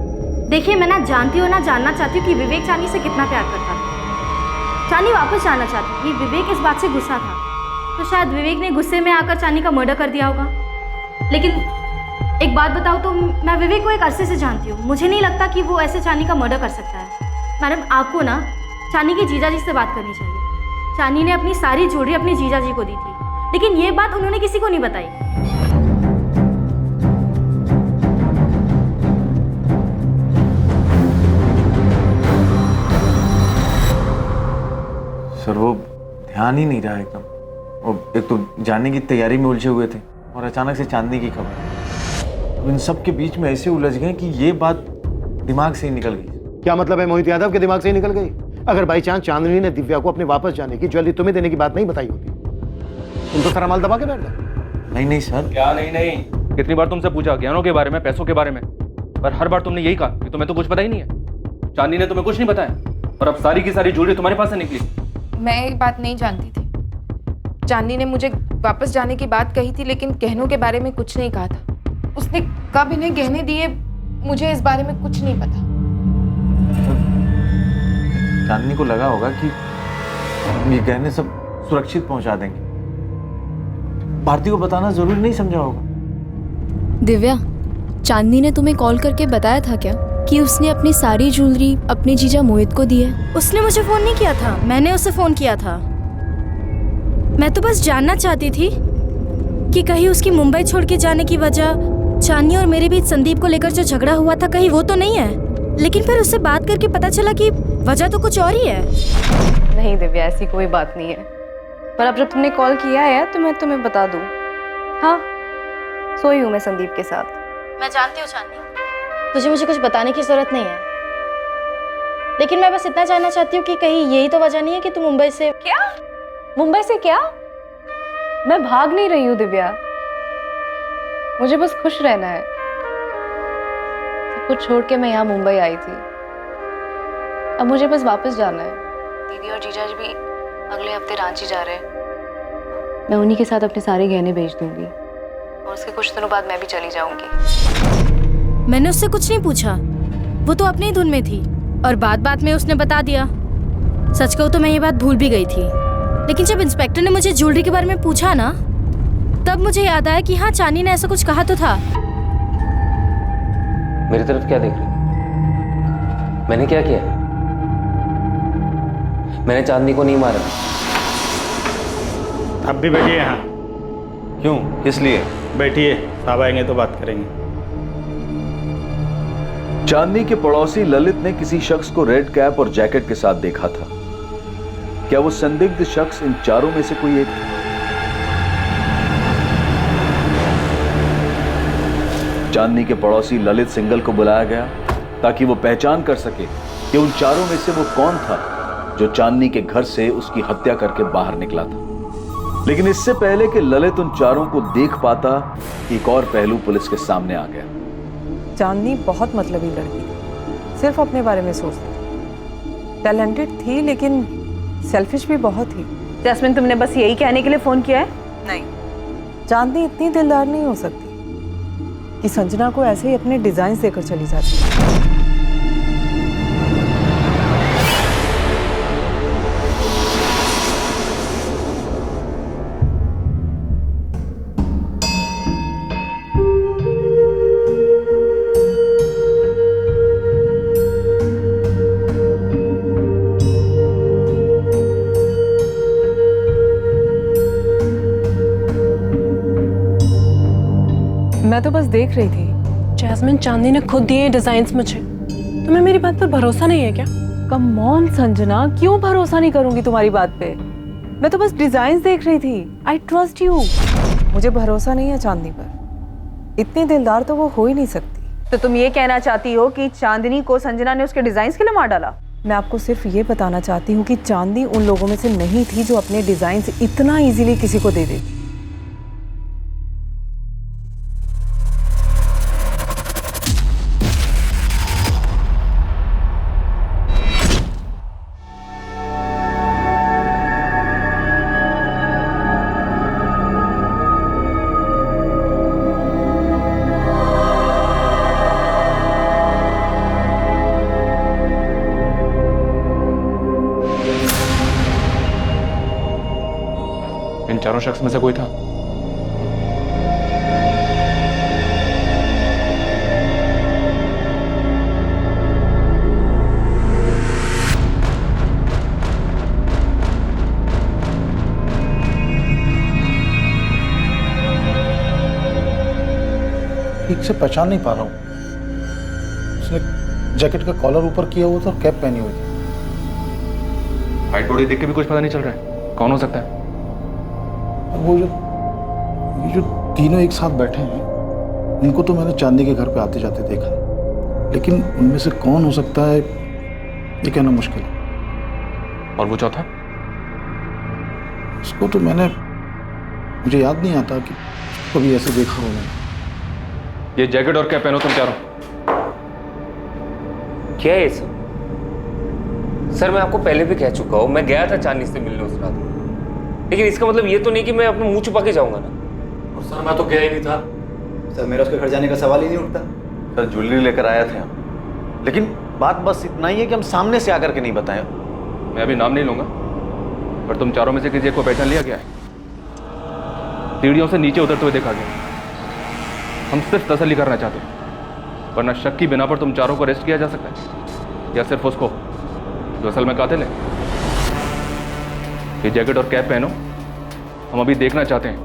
देखिए, मैं ना जानती हूँ ना जानना चाहती हूँ कि विवेक चांदनी से कितना प्यार करता था। चांदनी वापस जाना चाहती थी, विवेक इस बात से गुस्सा था, तो शायद विवेक ने गुस्से में आकर चांदनी का मर्डर कर दिया होगा। लेकिन एक बात बताओ तो मैं विवेक को एक अरसे से जानती हूँ, मुझे नहीं लगता कि वो ऐसे चांदनी का मर्डर कर सकता है। मैडम, आपको ना चांदनी के जीजा जी से बात करनी चाहिए। चांदनी ने अपनी सारी ज्वेलरी अपने जीजा जी को दी थी, लेकिन ये बात उन्होंने किसी को नहीं बताई। सर वो ध्यान ही नहीं रहा एकदम। और एक तो जाने की तैयारी में उलझे हुए थे और अचानक से चांदनी की खबर। अब इन सब के बीच में ऐसे उलझ गए कि ये बात दिमाग से ही निकल गई। क्या मतलब है मोहित यादव के दिमाग से ही निकल गई? अगर बाई चांस चांदनी ने दिव्या को अपने वापस जाने की ज्वेलरी तुम्हें देने की बात नहीं बताई होती, तुम तो सारा माल दबा के बैठ गए। नहीं सर। क्या नहीं? कितनी बार तुमसे पूछा ज्ञानों के बारे में, पैसों के बारे में, पर हर बार तुमने यही कहा कि तुम्हें तो कुछ पता ही नहीं है। चांदनी ने तुम्हें कुछ नहीं बताया और अब सारी की सारी ज्वेलरी तुम्हारे पास से निकली। मैं एक बात नहीं जानती थी। चांदनी ने मुझे वापस जाने की बात कही थी, लेकिन गहनों के बारे में कुछ नहीं कहा था। उसने कब इन्हें गहने दिए, मुझे इस बारे में कुछ नहीं पता। चांदनी को लगा होगा कि ये गहने सब सुरक्षित पहुंचा देंगे। भारती को बताना जरूरी नहीं समझा होगा। दिव्या, चांदनी ने तुम्हें कॉल करके बताया था क्या कि उसने अपनी सारी ज्वेलरी अपने जीजा मोहित को दी है? उसने मुझे फोन नहीं किया था, मैंने उसे फोन किया था। मैं तो बस जानना चाहती थी कि कहीं उसकी मुंबई छोड़ के जाने की वजह चांदनी और मेरे बीच संदीप को लेकर जो झगड़ा हुआ था, कहीं वो तो नहीं है। लेकिन फिर उससे बात करके पता चला कि वजह तो कुछ और ही है। नहीं दिव्या, ऐसी कोई बात नहीं है, पर अब जब तुमने कॉल किया है तो मैं तुम्हें बता दूं। हाँ, सोई हूँ मैं संदीप के साथ। मैं जानती हूँ चांदनी, तुझे मुझे कुछ बताने की जरूरत नहीं है, लेकिन मैं बस इतना जानना चाहती हूँ कि कहीं यही तो वजह नहीं है कि तू मुंबई से। क्या? मुंबई से क्या? मैं भाग नहीं रही हूँ दिव्या, मुझे बस खुश रहना है। सब कुछ छोड़ के मैं यहाँ मुंबई आई थी, अब मुझे बस वापस जाना है। दीदी और जीजा जी भी अगले हफ्ते रांची जा रहे हैं। मैं उन्हीं के साथ अपने सारे गहने भेज दूंगी और उसके कुछ दिनों बाद मैं भी चली जाऊंगी। मैंने उससे कुछ नहीं पूछा, वो तो अपनी ही धुन में थी और बात बात में उसने बता दिया। सच कहूं तो मैं ये बात भूल भी गई थी। लेकिन जब इंस्पेक्टर ने मुझे ज्वेलरी के बारे में पूछा ना, तब मुझे याद आया कि हाँ, चांदनी ने ऐसा कुछ कहा तो था। मेरी तरफ क्या देख रही? मैंने क्या किया? मैंने चांदनी को नहीं मारा। आप भी बैठिए यहाँ। क्यों, किस लिए? बैठिए, साहब आएंगे तो बात करेंगे। चांदनी के पड़ोसी ललित ने किसी शख्स को रेड कैप और जैकेट के साथ देखा था। क्या वो संदिग्ध शख्स इन चारों में से कोई एक था? चांदनी के पड़ोसी ललित सिंगल को बुलाया गया ताकि वो पहचान कर सके कि उन चारों में से वो कौन था जो चांदनी के घर से उसकी हत्या करके बाहर निकला था। लेकिन इससे पहले कि ललित उन चारों को देख पाता, एक और पहलू पुलिस के सामने आ गया। चांदनी बहुत मतलबी लड़की थी, सिर्फ अपने बारे में सोचती थी। टैलेंटेड थी लेकिन सेल्फिश भी बहुत थी। जैस्मिन, तुमने बस यही कहने के लिए फोन किया है? नहीं, चांदनी इतनी दिलदार नहीं हो सकती कि संजना को ऐसे ही अपने डिजाइन देकर चली जाती। मैं तो बस देख रही थी। जैस्मिन, चांदनी ने खुद दिए डिजाइन्स मुझे। तुम्हें मेरी बात पर भरोसा नहीं है क्या? कम ऑन संजना, क्यों भरोसा नहीं करूंगी तुम्हारी बात पे? मैं तो बस डिजाइन्स देख रही थी। I trust you. मुझे भरोसा नहीं है चांदनी पर। इतनी दिलदार तो वो हो ही नहीं सकती। तो तुम ये कहना चाहती हो कि चांदनी को संजना ने उसके डिजाइन्स के लिए मार डाला? मैं आपको सिर्फ ये बताना चाहती हूँ कि चांदनी उन लोगों में से नहीं थी जो अपने डिजाइन्स इतना इजीली किसी को दे देती। इन चारों शख्स में से कोई था? ठीक से पहचान नहीं पा रहा हूँ। उसने जैकेट का कॉलर ऊपर किया हुआ था और कैप पहनी हुई थी। हाइट बॉडी देख के भी कुछ पता नहीं चल रहा है कौन हो सकता है? वो ये जो तीनों एक साथ बैठे हैं, उनको तो मैंने चांदनी के घर पे आते जाते देखा, लेकिन उनमें से कौन हो सकता है ये कहना मुश्किल है। और वो चौथा? इसको तो मुझे याद नहीं आता कि कभी ऐसे देखा हो मैंने। ये जैकेट और कैप पहनो तुम चारों। क्या है ये सब? सर, मैं आपको पहले भी कह चुका हूँ, मैं गया था चांदनी से मिलने उस रात, लेकिन इसका मतलब ये तो नहीं कि मैं अपना मुंह छुपा के जाऊंगा ना। और सर, मैं तो गया ही नहीं था। सर, मेरा उसके घर जाने का सवाल ही नहीं उठता। सर, ज्वेलरी लेकर आया थे हम, लेकिन बात बस इतना ही है कि हम सामने से आकर के नहीं बताएं। मैं अभी नाम नहीं लूंगा, पर तुम चारों में से किसी एक को पहचान लिया गया है। सीढ़ियों से नीचे उतरते हुए देखा गया। हम सिर्फ तसल्ली करना चाहते हैं, वरना शक की बिना पर तुम चारों को अरेस्ट किया जा सकता है, या सिर्फ उसको जो असल में कातिल है। ये जैकेट और कैप पहनो। हम अभी देखना चाहते हैं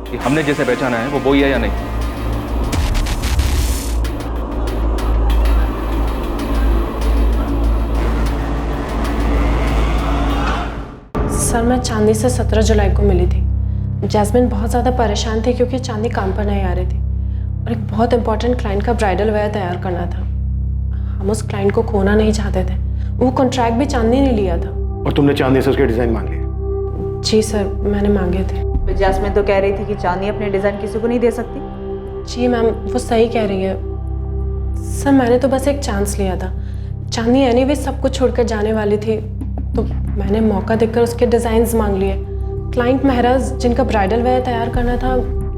कि हमने जैसे पहचाना है वो ही है या नहीं। सर, मैं चांदनी से 17 जुलाई को मिली थी। जैस्मिन बहुत ज़्यादा परेशान थी क्योंकि चांदनी काम पर नहीं आ रही थी और एक बहुत इंपॉर्टेंट क्लाइंट का ब्राइडल वेयर तैयार करना था। हम उस क्लाइंट को खोना नहीं चाहते थे। वो कॉन्ट्रैक्ट भी चांदनी ने लिया था। और तुमने चांदनी से उसके डिज़ाइन मांग लिए? जी सर, मैंने मांगे थे। जैस्मिन तो कह रही थी कि चांदनी अपने डिज़ाइन किसी को नहीं दे सकती। जी मैम, वो सही कह रही है। सर, मैंने तो बस एक चांस लिया था। चांदनी एनीवे सब कुछ छोड़कर जाने वाली थी, तो मैंने मौका देखकर उसके डिज़ाइंस मांग लिए। क्लाइंट महराज, जिनका ब्राइडल वेयर तैयार करना था,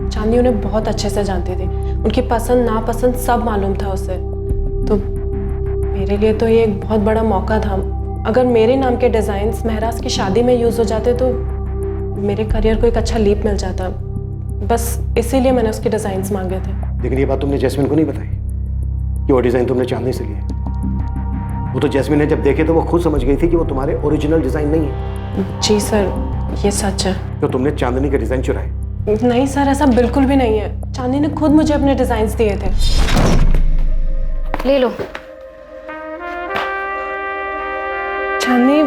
चांदनी उन्हें बहुत अच्छे से जानती थी। उनकी पसंद नापसंद सब मालूम था उसे। तो मेरे लिए तो ये एक बहुत बड़ा मौका था। अगर मेरे नाम के डिज़ाइंस महराज की शादी में यूज़ हो जाते तो मेरे करियर को एक अच्छा लीप मिल जाता। बस इसीलिए मैंने उसके डिज़ाइंस मांगे थे। लेकिन ये बात तुमने जैस्मिन को नहीं बताई कि वो डिज़ाइन तुमने चांदनी से लिए। वो तो जैस्मिन ने जब देखे तो वो खुद समझ गई थी कि वो तुम्हारे ओरिजिनल डिज़ाइन नहीं है। जी सर, ये सच है। तो तुमने चांदनी के डिज़ाइन चुराए? नहीं सर, ऐसा बिल्कुल भी नहीं है। चांदनी ने खुद मुझे अपने डिज़ाइंस दिए थे। ले लो। चांदनी,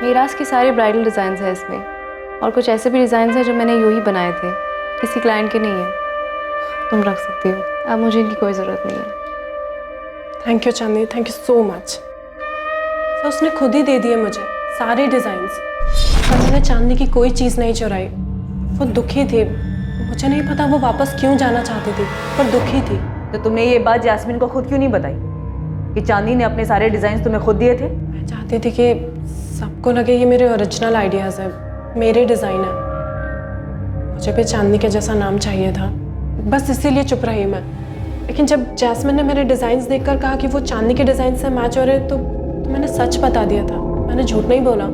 मीराज के सारे ब्राइडल डिज़ाइंस हैं इसमें, और कुछ ऐसे भी डिज़ाइंस हैं जो मैंने यूं ही बनाए थे, किसी क्लाइंट के नहीं है। तुम रख सकती हो, अब मुझे इनकी कोई ज़रूरत नहीं है। Thank you Chandni, thank you so much. Sir उसने खुद ही दे दिए मुझे सारे डिज़ाइंस। सर मैंने चांदनी की कोई चीज़ नहीं चुराई। वो दुखी थी, मुझे नहीं पता वो वापस क्यों जाना चाहती थी, पर दुखी थी। तो तुमने ये बात जैस्मिन को खुद क्यों नहीं बताई कि चांदनी ने अपने सारे डिज़ाइंस तुम्हें खुद दिए थे? मैं चाहती थी कि सबको लगे ये मेरे ओरिजिनल आइडियाज़ है, मेरे डिज़ाइन है। मुझे भी चांदनी के जैसा नाम चाहिए था, बस इसीलिए चुप रही मैं। लेकिन जब जैस्मिन ने मेरे डिज़ाइंस देखकर कहा कि वो चांदनी के डिज़ाइन से मैच हो रहे, तो मैंने सच बता दिया था। मैंने झूठ नहीं बोला।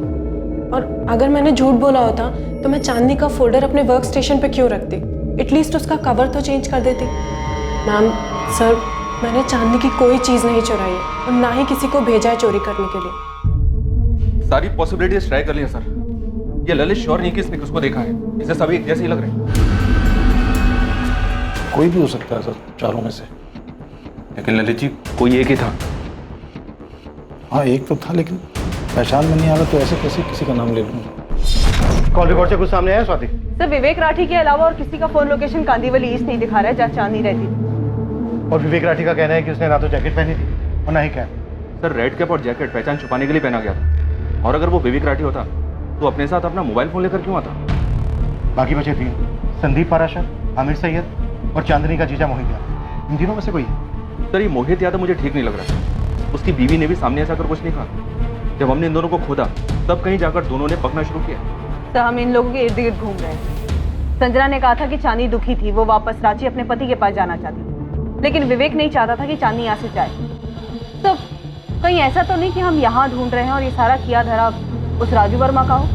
और अगर मैंने झूठ बोला होता तो मैं चांदनी का फोल्डर अपने वर्क स्टेशन पर क्यों रखती? एटलीस्ट उसका कवर तो चेंज कर देती। मैम, सर, मैंने चांदनी की कोई चीज़ नहीं चुराई है और ना ही किसी को भेजा है चोरी करने के लिए। सारी पॉसिबिलिटीज ट्राई कर लिया सर। ये ललित श्योर नहीं कि इसने किसको देखा है। इसे सभी एक जैसे ही लग रहे हैं। कोई भी हो सकता है सर, चारों में से। लेकिन ललित जी, कोई एक ही था। हाँ, एक तो था, लेकिन पहचान में नहीं आ रहा, तो ऐसे कैसे किसी का नाम ले लूँगा? कॉल रिकॉर्ड से कुछ सामने आया स्वाति? सर विवेक राठी के अलावा और किसी का फोन लोकेशन कांदीवली ईस्ट नहीं दिखा रहा है जहाँ चांदनी रहती थी। और विवेक राठी का कहना है कि उसने ना तो जैकेट पहनी थी और ना ही कैप। सर रेड कैप और जैकेट पहचान छुपाने के लिए पहना गया था। और अगर वो विवेक राठी होता तो अपने साथ अपना मोबाइल फोन लेकर क्यों आता? बाकी बचे तीन, संदीप पाराशर, आमिर सैयद और चांदनी का जीजा मोहित यादव। इन तीनों में से कोई है? सर ये मोहित यादव मुझे ठीक नहीं लग रहा। उसकी बीवी ने भी सामने ऐसा कर कुछ नहीं कहा। जब हमने इन दोनों को खोदा तब कहीं जाकर दोनों ने पकना शुरू किया। सर हम इन लोगों के इर्द गिर्द घूम रहे हैं। संजना ने कहा था कि चांदनी दुखी थी, वो वापस रांची अपने पति के पास जाना चाहती थी, लेकिन विवेक नहीं चाहता था कि चांदनी यहाँ से जाए। तो कहीं ऐसा तो नहीं कि हम यहाँ ढूंढ रहे हैं और ये सारा किया धरा उस राजू वर्मा का हो?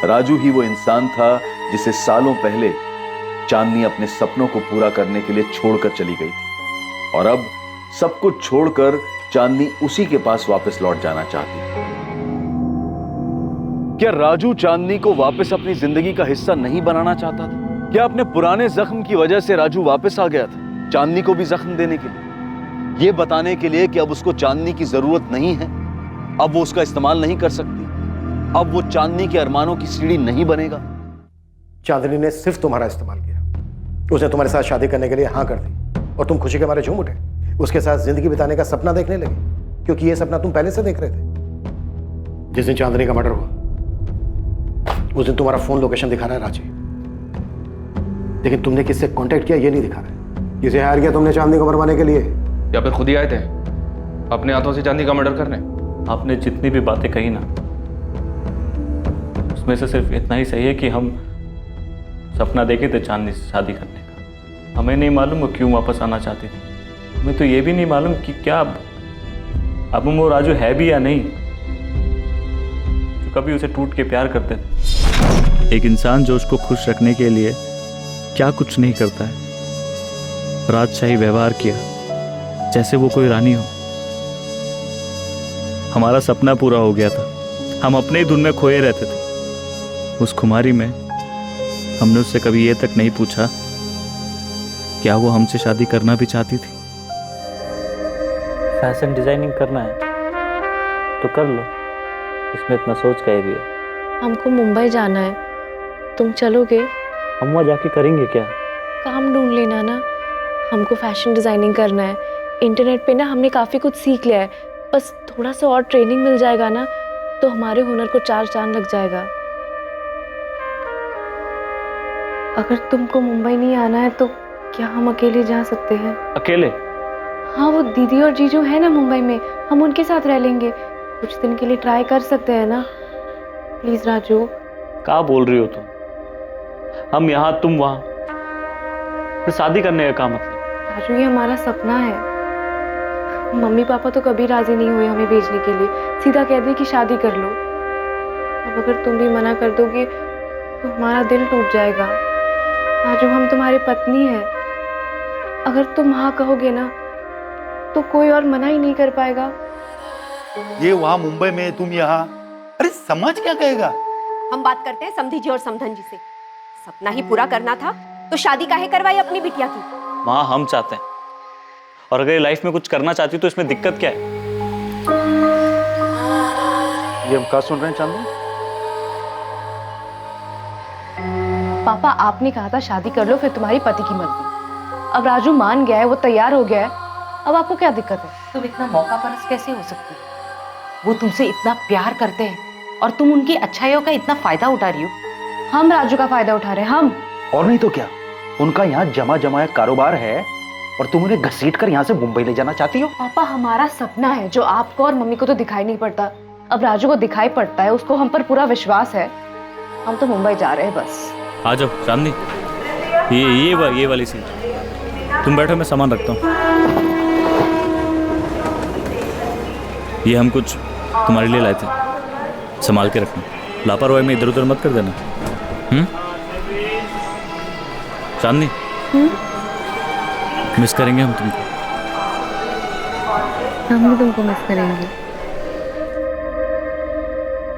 राजू ही वो इंसान था जिसे सालों पहले चांदनी अपने सपनों को पूरा करने के लिए छोड़कर चली गई थी, और अब सब कुछ छोड़कर चांदनी उसी के पास वापस लौट जाना चाहती थी। क्या राजू चांदनी को वापस अपनी जिंदगी का हिस्सा नहीं बनाना चाहता था? क्या अपने पुराने जख्म की वजह से राजू वापस आ गया था चांदनी को भी जख्म देने के लिए, ये बताने के लिए कि अब उसको चांदनी की जरूरत नहीं है, अब वो उसका इस्तेमाल नहीं कर सकती, अब वो चांदनी के अरमानों की सीढ़ी नहीं बनेगा? चांदनी ने सिर्फ तुम्हारा इस्तेमाल किया। उसने तुम्हारे साथ शादी करने के लिए हाँ कर दी और तुम खुशी के मारे झूम उठे। उसके साथ जिंदगी बिताने का सपना देखने लगे, क्योंकि ये सपना तुम पहले से देख रहे थे। जिस दिन चांदनी का मर्डर हुआ उस दिन तुम्हारा फोन लोकेशन दिखा रहा है रांची, लेकिन तुमने किससे कांटेक्ट किया ये नहीं दिखा रहा है। किसे हायर किया तुमने चांदनी को मरवाने के लिए? या फिर खुद ही आए थे अपने हाथों से चांदनी का मर्डर करने? आपने जितनी भी बातें कही ना, उसमें से सिर्फ इतना ही सही है कि हम सपना देखे थे चांदनी से शादी करने का। हमें नहीं मालूम वो क्यों वापस आना चाहती थी। हमें तो ये भी नहीं मालूम कि क्या अब वो राजू है भी या नहीं, जो कभी उसे टूट के प्यार करते थे। एक इंसान जो उसको खुश रखने के लिए क्या कुछ नहीं करता है। राजशाही व्यवहार किया जैसे वो कोई रानी हो। हमारा सपना पूरा हो गया था, हम अपने ही धुन में खोए रहते थे। उस खुमारी में हमने उससे कभी ये तक नहीं पूछा क्या वो हमसे शादी करना भी चाहती थी। फैशन डिजाइनिंग करना है तो कर लो, इसमें इतना सोच का भी है। हमको मुंबई जाना है, तुम चलोगे? हम वहाँ जाके करेंगे क्या? काम ढूंढ लेना ना। हमको फैशन डिजाइनिंग करना है। इंटरनेट पे ना हमने काफ़ी कुछ सीख लिया है, बस थोड़ा सा और ट्रेनिंग मिल जाएगा ना तो हमारे हुनर को 4 चांद लग जाएगा। अगर तुमको मुंबई नहीं आना है तो क्या हम अकेले जा सकते हैं? अकेले? हाँ, वो दीदी और जीजू है ना मुंबई में, हम उनके साथ रह लेंगे। कुछ दिन के लिए ट्राई कर सकते हैं ना? प्लीज राजू। क्या बोल रही हो तुम? हम यहाँ तुम वहाँ, फिर शादी करने का क्या मतलब? राजू ये हमारा सपना है। मम्मी पापा तो कभी राजी नहीं हुए हमें भेजने के लिए, सीधा कह दिए कि शादी कर लो। अब अगर तुम भी मना कर दोगे तो हमारा दिल टूट जाएगा। राजू हम तुम्हारी पत्नी है, अगर तुम हाँ कहोगे ना तो कोई और मना ही नहीं कर पाएगा। ये वहां मुंबई में, तुम यहाँ, अरे समाज क्या कहेगा? हम बात करते हैं समधी जी और समधन जी से। सपना ही पूरा करना था तो शादी काहे करवाई अपनी बिटिया की? माँ हम चाहते हैं, और अगर ये लाइफ में कुछ करना चाहती तो इसमें दिक्कत क्या है? ये हम क्या सुन रहे हैं चांदनी? पापा आपने कहा था शादी कर लो फिर तुम्हारी पति की मर्जी। अब राजू मान गया है, वो तैयार हो गया है, अब आपको क्या दिक्कत है? तुम इतना मौका परस्त कैसे हो सकती हो? वो तुमसे इतना प्यार करते हैं और तुम उनकी अच्छाइयों का इतना फायदा उठा रही हो। हम राजू का फायदा उठा रहे हैं, हम। और नहीं तो क्या, उनका यहाँ जमा जमाया कारोबार है और तुम उन्हें घसीट कर यहाँ से मुंबई ले जाना चाहती हो? पापा हमारा सपना है जो आपको और मम्मी को तो दिखाई नहीं पड़ता, अब राजू को दिखाई पड़ता है, उसको हम पर पूरा विश्वास है। हम तो मुंबई जा रहे हैं बस। आ जाओ चांदनी, ये वाली सीट, तुम बैठो, मैं सामान रखता हूँ। ये हम कुछ तुम्हारे लिए लाए थे, संभाल के रखना, लापरवाही में इधर उधर मत कर देना। चांदनी, मिस करेंगे हम तुमको। हम भी तुमको मिस करेंगे।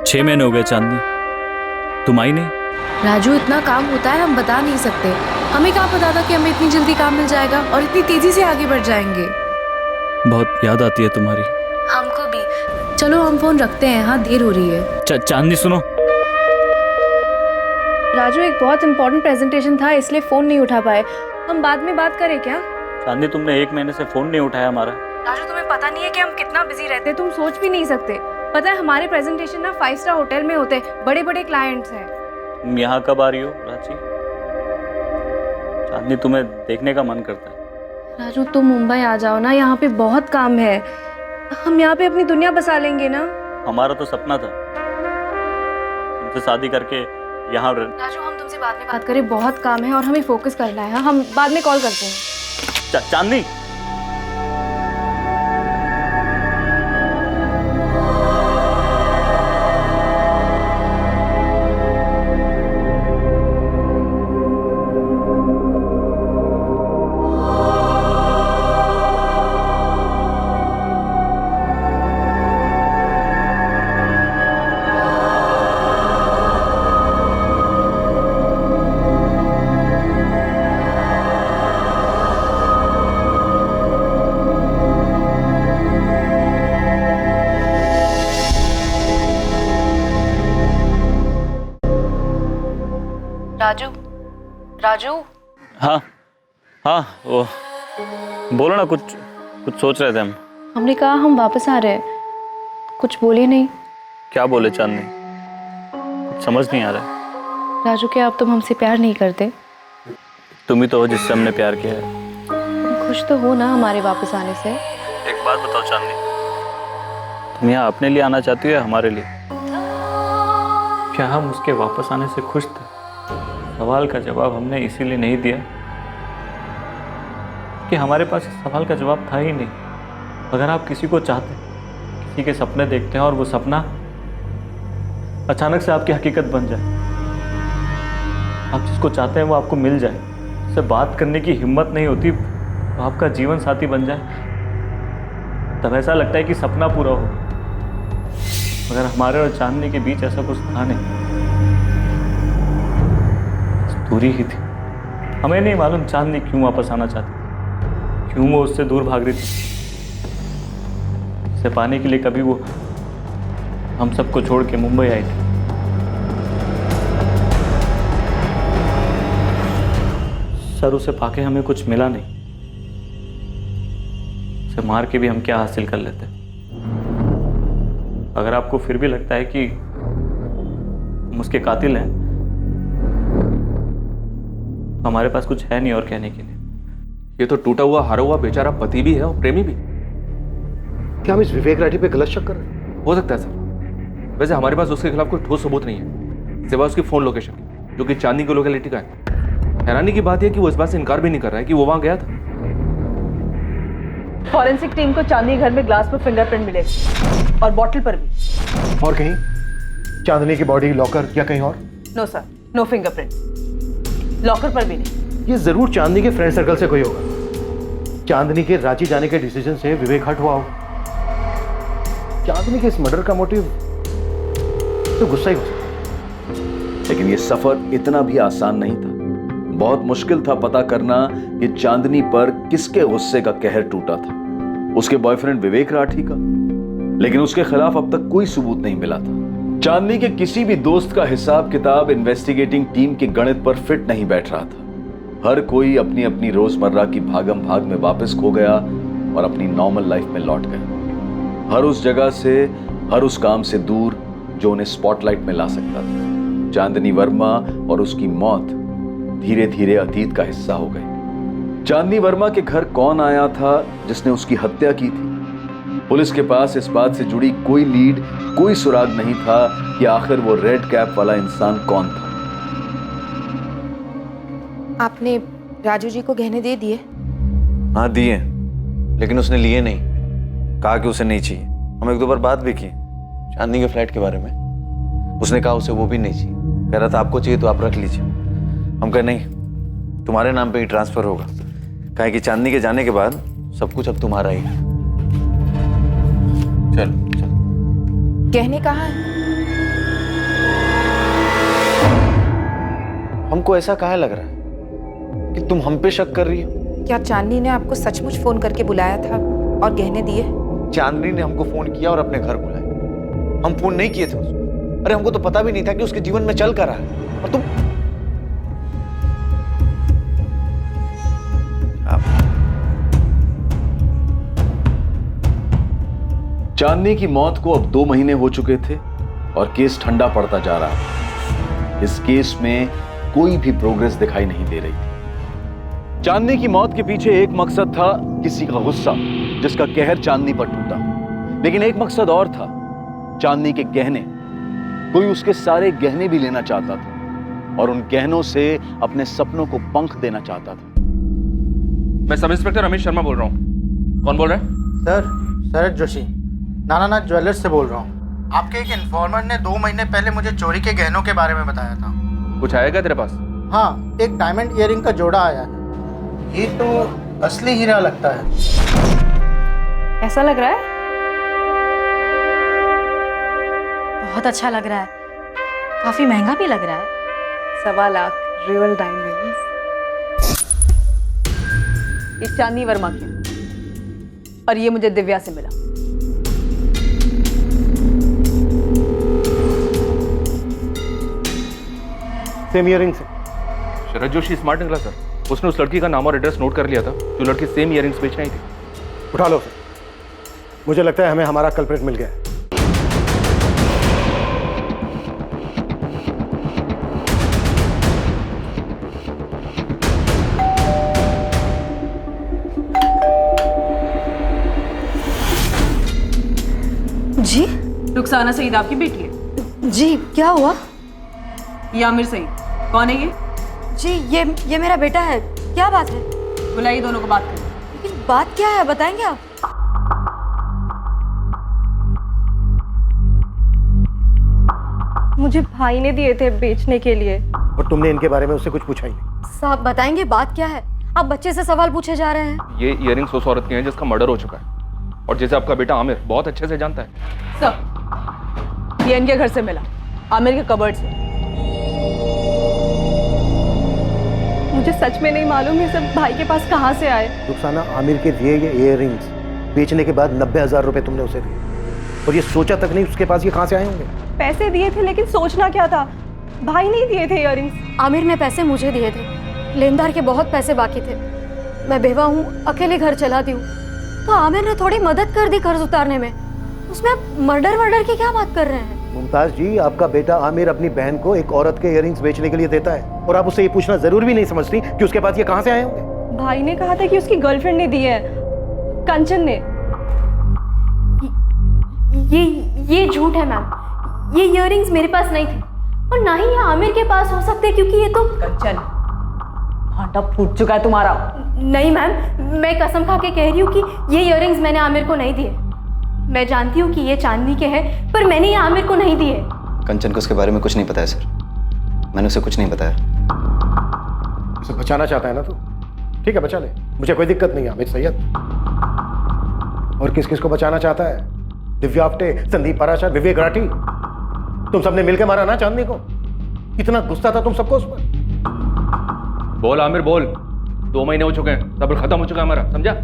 6 महीने हो गए चांदनी, तुम आई नहीं। राजू इतना काम होता है हम बता नहीं सकते, हमें क्या पता था कि हमें इतनी जल्दी काम मिल जाएगा और इतनी तेजी से आगे बढ़ जाएंगे। बहुत याद आती है तुम्हारी। हमको भी। चलो हम फोन रखते हैं, हाँ देर हो रही है। चांदनी सुनो, राजू एक बहुत इंपॉर्टेंट प्रेजेंटेशन था इसलिए फोन नहीं उठा पाए, हम बाद में बात करें क्या? चांदनी तुमने 1 महीने से फोन नहीं उठाया हमारा। राजू तुम्हें पता नहीं है कि हम कितना बिजी रहते हैं, तुम सोच भी नहीं सकते। पता है हमारे प्रेजेंटेशन ना 5 स्टार होटल में होते हैं, बड़े बड़े क्लाइंट्स हैं। तुम यहाँ कब आ रही हो रांची? चांदनी तुम्हें देखने का मन करता है। राजू तुम मुंबई आ जाओ ना, यहाँ पे बहुत काम है, हम यहाँ पे अपनी दुनिया बसा लेंगे ना। हमारा तो सपना था तुमसे शादी करके यहाँ। राजू हम तुमसे बाद में बात करें, बहुत काम है और हमें फोकस करना है, हम बाद में कॉल करते हैं। चांदनी, राजू, राजू। हाँ हाँ, वो बोलो ना, कुछ सोच रहे थे हम। हमने कहा हम वापस आ रहे हैं, कुछ बोले नहीं। क्या बोले चांदनी, कुछ समझ नहीं आ रहा। राजू क्या अब तुम हमसे प्यार नहीं करते? तुम ही तो हो जिससे हमने प्यार किया है। तुम खुश तो हो ना हमारे वापस आने से? एक बात बताओ चांदनी, तुम यहाँ अपने लिए आना चाहती हो या हमारे लिए? क्या हम उसके वापस आने से खुश थे? सवाल का जवाब हमने इसीलिए नहीं दिया कि हमारे पास इस सवाल का जवाब था ही नहीं। अगर आप किसी को चाहते, किसी के सपने देखते हैं और वो सपना अचानक से आपकी हकीकत बन जाए, आप जिसको चाहते हैं वो आपको मिल जाए, उससे बात करने की हिम्मत नहीं होती, वो आपका जीवन साथी बन जाए, तब ऐसा लगता है कि सपना पूरा हो। मगर हमारे और चांदनी के बीच ऐसा कुछ था नहीं, दूरी ही थी। हमें नहीं मालूम चांदनी क्यों वापस आना चाहती थी, क्यों वो उससे दूर भाग रही थी। उसे पाने के लिए कभी वो हम सबको छोड़ के मुंबई आई थी। सर उसे पाके हमें कुछ मिला नहीं, उसे मार के भी हम क्या हासिल कर लेते। अगर आपको फिर भी लगता है कि हम उसके कातिल हैं, हमारे पास कुछ है नहीं और कहने के लिए। ये तो टूटा हुआ हारा हुआ बेचारा पति भी है और प्रेमी भी। क्या हम इस विवेक राठी पे गलत शक कर रहे हैं? हो सकता है सर, वैसे हमारे पास उसके खिलाफ कोई ठोस सबूत नहीं है सिवाय उसकी फोन लोकेशन की। जो कि चांदनी की लोकेलिटी का है। हैरानी की बात यह कि वो इस बात से इनकार भी नहीं कर रहा है कि वो वहां गया था। फॉरेंसिक टीम को चांदनी घर में ग्लास पर फिंगरप्रिंट मिले और बॉटल पर भी। और कहीं चांदनी की बॉडी लॉकर या कहीं और? No sir, no fingerprint, locker पर भी नहीं। ये जरूर चांदनी के फ्रेंड सर्कल से कोई होगा। चांदनी के रांची जाने के डिसीजन से विवेक हट हुआ होगा। चांदनी के इस मर्डर का मोटिव तो गुस्सा ही हो सकता है। लेकिन ये सफर इतना भी आसान नहीं था। बहुत मुश्किल था पता करना कि चांदनी पर किसके गुस्से का कहर टूटा था, उसके बॉयफ्रेंड विवेक राठी का। लेकिन उसके खिलाफ अब तक कोई सबूत नहीं मिला था। चांदनी के किसी भी दोस्त का हिसाब किताब इन्वेस्टिगेटिंग टीम के गणित पर फिट नहीं बैठ रहा था। हर कोई अपनी अपनी रोजमर्रा की भागम भाग में वापस खो गया और अपनी नॉर्मल लाइफ में लौट गया। हर उस जगह से, हर उस काम से दूर जो उन्हें स्पॉटलाइट में ला सकता था। चांदनी वर्मा और उसकी मौत धीरे धीरे अतीत का हिस्सा हो गई। चांदनी वर्मा के घर कौन आया था जिसने उसकी हत्या की थी? पुलिस के पास इस बात से जुड़ी कोई लीड, कोई सुराग नहीं था कि आखिर वो रेड कैप वाला इंसान कौन था। आपने राजू जी को गहने दे दिए? हाँ दिए, लेकिन उसने लिए नहीं। कहा कि उसे नहीं चाहिए। हम एक दो बार बात भी की चांदनी के फ्लैट के बारे में। उसने कहा उसे वो भी नहीं चाहिए। कह रहा था आपको चाहिए तो आप रख लीजिए। हम कहे नहीं, तुम्हारे नाम पे ही ट्रांसफर होगा। कहा कि चांदनी के जाने के बाद सब कुछ अब तुम्हारा ही है। चल चल। गहने कहाँ हैं? हमको ऐसा काहे लग रहा है कि तुम हम पे शक कर रही हो? क्या चांदनी ने आपको सचमुच फोन करके बुलाया था और गहने दिए? चांदनी ने हमको फोन किया और अपने घर बुलाया। हम फोन नहीं किए थे उसको। अरे हमको तो पता भी नहीं था कि उसके जीवन में चल कर रहा है। और तुम चांदनी की मौत को अब 2 महीने हो चुके थे और केस ठंडा पड़ता जा रहा था। इस केस में कोई भी प्रोग्रेस दिखाई नहीं दे रही थी। चांदनी की मौत के पीछे एक मकसद था, किसी का गुस्सा जिसका कहर चांदनी पर टूटा। लेकिन एक मकसद और था, चांदनी के गहने। कोई उसके सारे गहने भी लेना चाहता था और उन गहनों से अपने सपनों को पंख देना चाहता था। मैं सब इंस्पेक्टर अमित शर्मा बोल रहा हूँ। कौन बोल रहा है? सर, शरद जोशी, नानानाथ ज्वेलर्स से बोल रहा हूँ। आपके एक इन्फॉर्मर ने 2 महीने पहले मुझे चोरी के गहनों के बारे में बताया था। कुछ आएगा तेरे पास? हाँ, एक डायमंड ईयरिंग का जोड़ा आया है। ये तो असली हीरा लगता है। ऐसा लग रहा है? बहुत अच्छा लग रहा है। काफी महंगा भी लग रहा है। 1.25 लाख रियल डायमंड्स। ये चांदनी वर्मा की और ये मुझे दिव्या से मिला। सेम ईयरिंग्स है। शरद जोशी स्मार्ट निकला सर। उसने उस लड़की का नाम और एड्रेस नोट कर लिया था जो लड़की सेम ईयरिंग्स बेचने आई थी। उठा लो सर। मुझे लगता है हमें हमारा कल्प्रिट मिल गया है। जी? रुखसाना सईद आपकी बेटी है? जी, क्या हुआ? ये आमिर सईद। कौन है ये? जी, ये मेरा बेटा है। क्या बात है? बुलाइए दोनों को बात करें। लेकिन बात क्या है, बताएंगे आप? मुझे भाई ने दिए थे बेचने के लिए। और तुमने इनके बारे में उससे कुछ पूछा ही नहीं? साहब बताएंगे बात क्या है? आप बच्चे से सवाल पूछे जा रहे हैं। ये ईयरिंग्स उस औरत की हैं जिसका मर्डर हो चुका है और जिसे आपका बेटा आमिर बहुत अच्छे से जानता है। सब ये इनके घर से मिला, आमिर के कबर्ड से। मुझे सच में नहीं मालूम ये सब भाई के पास कहाँ से आए। रुखसाना, आमिर के दिए ये ईयरिंग्स बेचने के बाद 90,000 रुपए तुमने उसे दिए और ये सोचा तक नहीं उसके पास ये कहाँ से आए होंगे? पैसे दिए थे, लेकिन सोचना क्या था, भाई नहीं दिए थे ईयरिंग्स। आमिर ने पैसे मुझे दिए थे। लेनदार के बहुत पैसे बाकी थे। मैं बेवा हूँ, अकेले घर चलाती हूँ, तो आमिर ने थोड़ी मदद कर दी कर्ज उतारने में। उसमें आप मर्डर की क्या बात कर रहे हैं? मुमताज जी, आपका बेटा आमिर अपनी बहन को एक औरत के ईयरिंग्स बेचने के लिए देता है और आप उससे ये पूछना जरूर भी नहीं समझती कि उसके पास ये कहाँ से आए होंगे? भाई ने कहा था कि उसकी गर्लफ्रेंड ने दिए हैं, कंचन ने। ये झूठ है मैम। ये इयररिंग्स मेरे पास नहीं थे। और ना ही ये आमिर के पास हो सकते, क्योंकि ये तो कंचन, भांडा फूट चुका है तुम्हारा। नहीं मैम, मैं कसम खा के कह रही हूँ कि ये इयररिंग्स मैंने आमिर को नहीं दिए। मैं जानती हूँ कि ये चांदनी के हैं, पर मैंने ये आमिर को नहीं दिए। कंचन को उसके बारे में कुछ नहीं पता है सर, मैंने उसे कुछ नहीं बताया। उसे बचाना चाहता है ना तू? ठीक है, बचा ले, मुझे कोई दिक्कत नहीं है आमिर सैयद। और किस किस को बचाना चाहता है? दिव्या आप्टे, संदीप पाराशर, विवेक राठी, तुम सबने मिलकर मारा ना चांदनी को। इतना गुस्सा था तुम सबको उस पर। बोल आमिर बोल, 2 महीने हो चुके हैं, सब्र खत्म हो चुका है हमारा, समझा?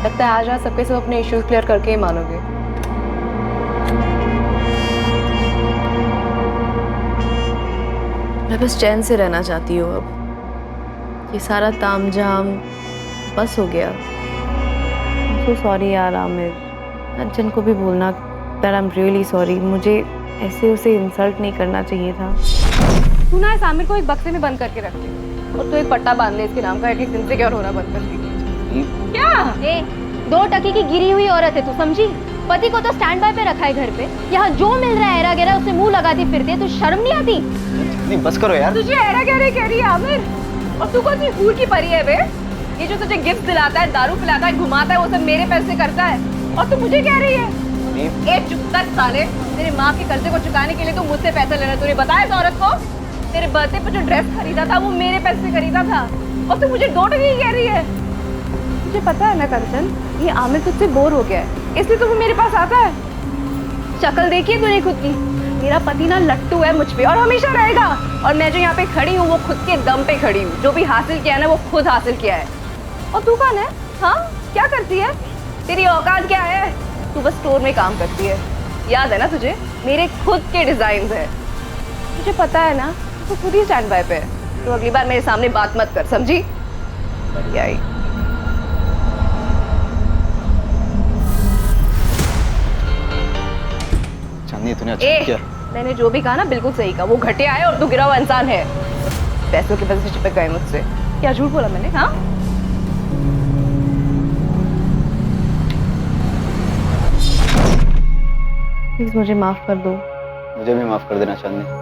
लगता है आज रात सबके सब अपने इश्यूज क्लियर करके ही मानोगे। मैं बस चैन से रहना चाहती हूँ अब। ये सारा तामझाम बस हो गया। सो सॉरी यार आमिर, कंचन को भी बोलना that I am really sorry. मुझे ऐसे उसे इंसल्ट नहीं करना चाहिए था। तू ना इस आमिर को एक बक्से में बंद करके रख ले और तू एक पट्टा बांध ले इसके नाम का, एटलीस्ट इनसिक्योर होना बंद कर दे। क्या? 2 टके की गिरी हुई औरत है तू, समझी? पति को तो स्टैंड बाय पे रखा है घर पे, यहाँ जो मिल रहा है एरा गैरा उसे मुंह लगाती फिरती है, तो शर्म नहीं आती? नहीं बस करो यार। तुझे एरा गैरे कह रही है आमिर, और तू कौन सी हूर की परी है बे? ये जो तुझे गिफ्ट दिलाता है, दारू पिलाता है, घुमाता है, वो सब मेरे पैसे करता है, और तू मुझे कह रही है? ए चुप कर साले, तेरे माँ के कर्जे को चुकाने के लिए तो मुझसे पैसे लेना। तूने बताया इस औरत को? तेरे बर्थडे पे जो ड्रेस खरीदा था वो मेरे पैसे से खरीदा था, और तू मुझे 2 टके की कह रही है? मुझे पता है ना कंचन, ये आमिर तुझसे बोर हो गया है, इसलिए तो वो मेरे पास आता है। शक्ल देखी है तूने खुद की? मेरा पति ना लट्टू है मुझ पे और हमेशा रहेगा, और मैं जो यहाँ पे खड़ी हूँ वो खुद के दम पे खड़ी हूँ। जो भी हासिल किया है ना वो खुद हासिल किया है। और तू कौन है? हाँ, क्या करती है? तेरी औकात क्या है? तू बस स्टोर में काम करती है, याद है ना तुझे? मेरे खुद के डिजाइन है, मुझे पता है ना। तू खुद ही स्टैंड बाय पे है, तो अगली बार मेरे सामने बात मत कर, समझी? बढ़िया ही। चांदनी तूने अच्छा किया। मैंने जो भी कहा ना बिल्कुल सही कहा। वो घटिया है और तू गिरा हुआ इंसान है, पैसों की वजह से चिपक गए मुझसे। क्या झूठ बोला मैंने? हाँ, प्लीज मुझे माफ कर दो। मुझे भी माफ कर देना चांदनी।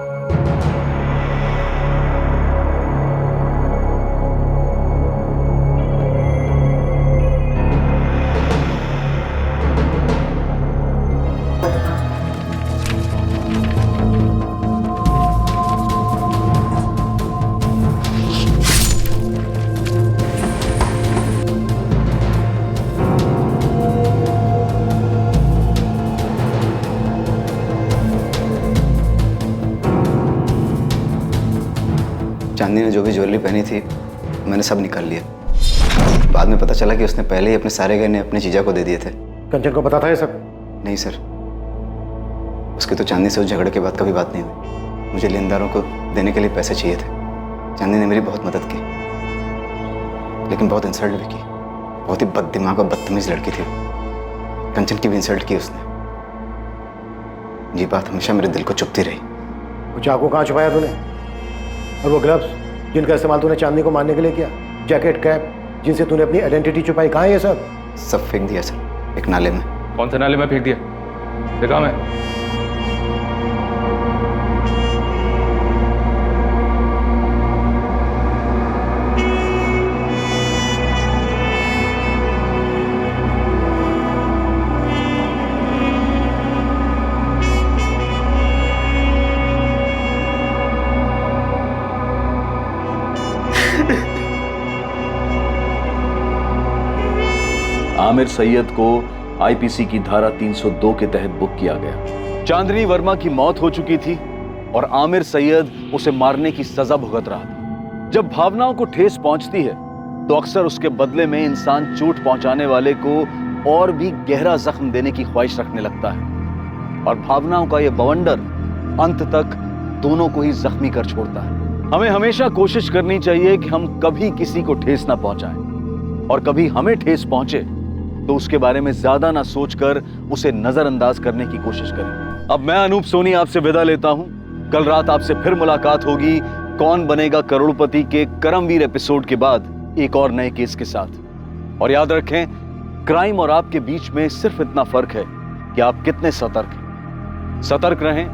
चांदनी ने जो भी ज्वेलरी पहनी थी मैंने सब निकाल लिया। बाद में पता चला कि उसने पहले ही अपने सारे गहने अपने जीजा को दे दिए थे। कंचन को पता था ये सब? नहीं सर, उसके तो चांदनी से उस झगड़े के बाद कभी बात नहीं हुई। मुझे लेनदारों को देने के लिए पैसे चाहिए थे। चांदनी ने मेरी बहुत मदद की, लेकिन बहुत इंसल्ट भी की। बहुत ही बददिमाग और बदतमीज लड़की थी। कंचन की भी इंसल्ट की उसने। ये बात हमेशा मेरे दिल को चुभती रही। वो चाकू कहाँ छुपाया तूने? और वो ग्लव्स जिनका इस्तेमाल तूने चांदनी को मारने के लिए किया, जैकेट, कैप जिनसे तूने अपनी आइडेंटिटी छुपाई, कहाँ है ये सब? सब फेंक दिया सर, एक नाले में। कौन से नाले में फेंक दिया? देखा मैं? आमिर सैयद को आईपीसी की धारा 302 के तहत बुक किया गया। चांदनी वर्मा की मौत हो चुकी थी और आमिर सैयद उसे मारने की सजा भुगत रहा था। जब भावनाओं को ठेस पहुंचती है तो अक्सर उसके बदले में इंसान चोट पहुंचाने वाले को और भी गहरा जख्म देने की ख्वाहिश रखने लगता है। और भावनाओं का यह बवंडर अंत तक दोनों को ही जख्मी कर छोड़ता है। हमें हमेशा कोशिश करनी चाहिए कि हम कभी किसी को ठेस ना पहुंचाएं, और कभी हमें ठेस पहुंचे तो उसके बारे में ज्यादा ना सोचकर उसे नजरअंदाज करने की कोशिश करें। अब मैं अनूप सोनी आपसे विदा लेता हूं। कल रात आपसे फिर मुलाकात होगी कौन बनेगा करोड़पति के करमवीर एपिसोड के बाद एक और नए केस के साथ। और याद रखें, क्राइम और आपके बीच में सिर्फ इतना फर्क है कि आप कितने सतर्क हैं। सतर्क रहें,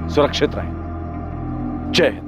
सुरक्षित रहें। जय हिंद।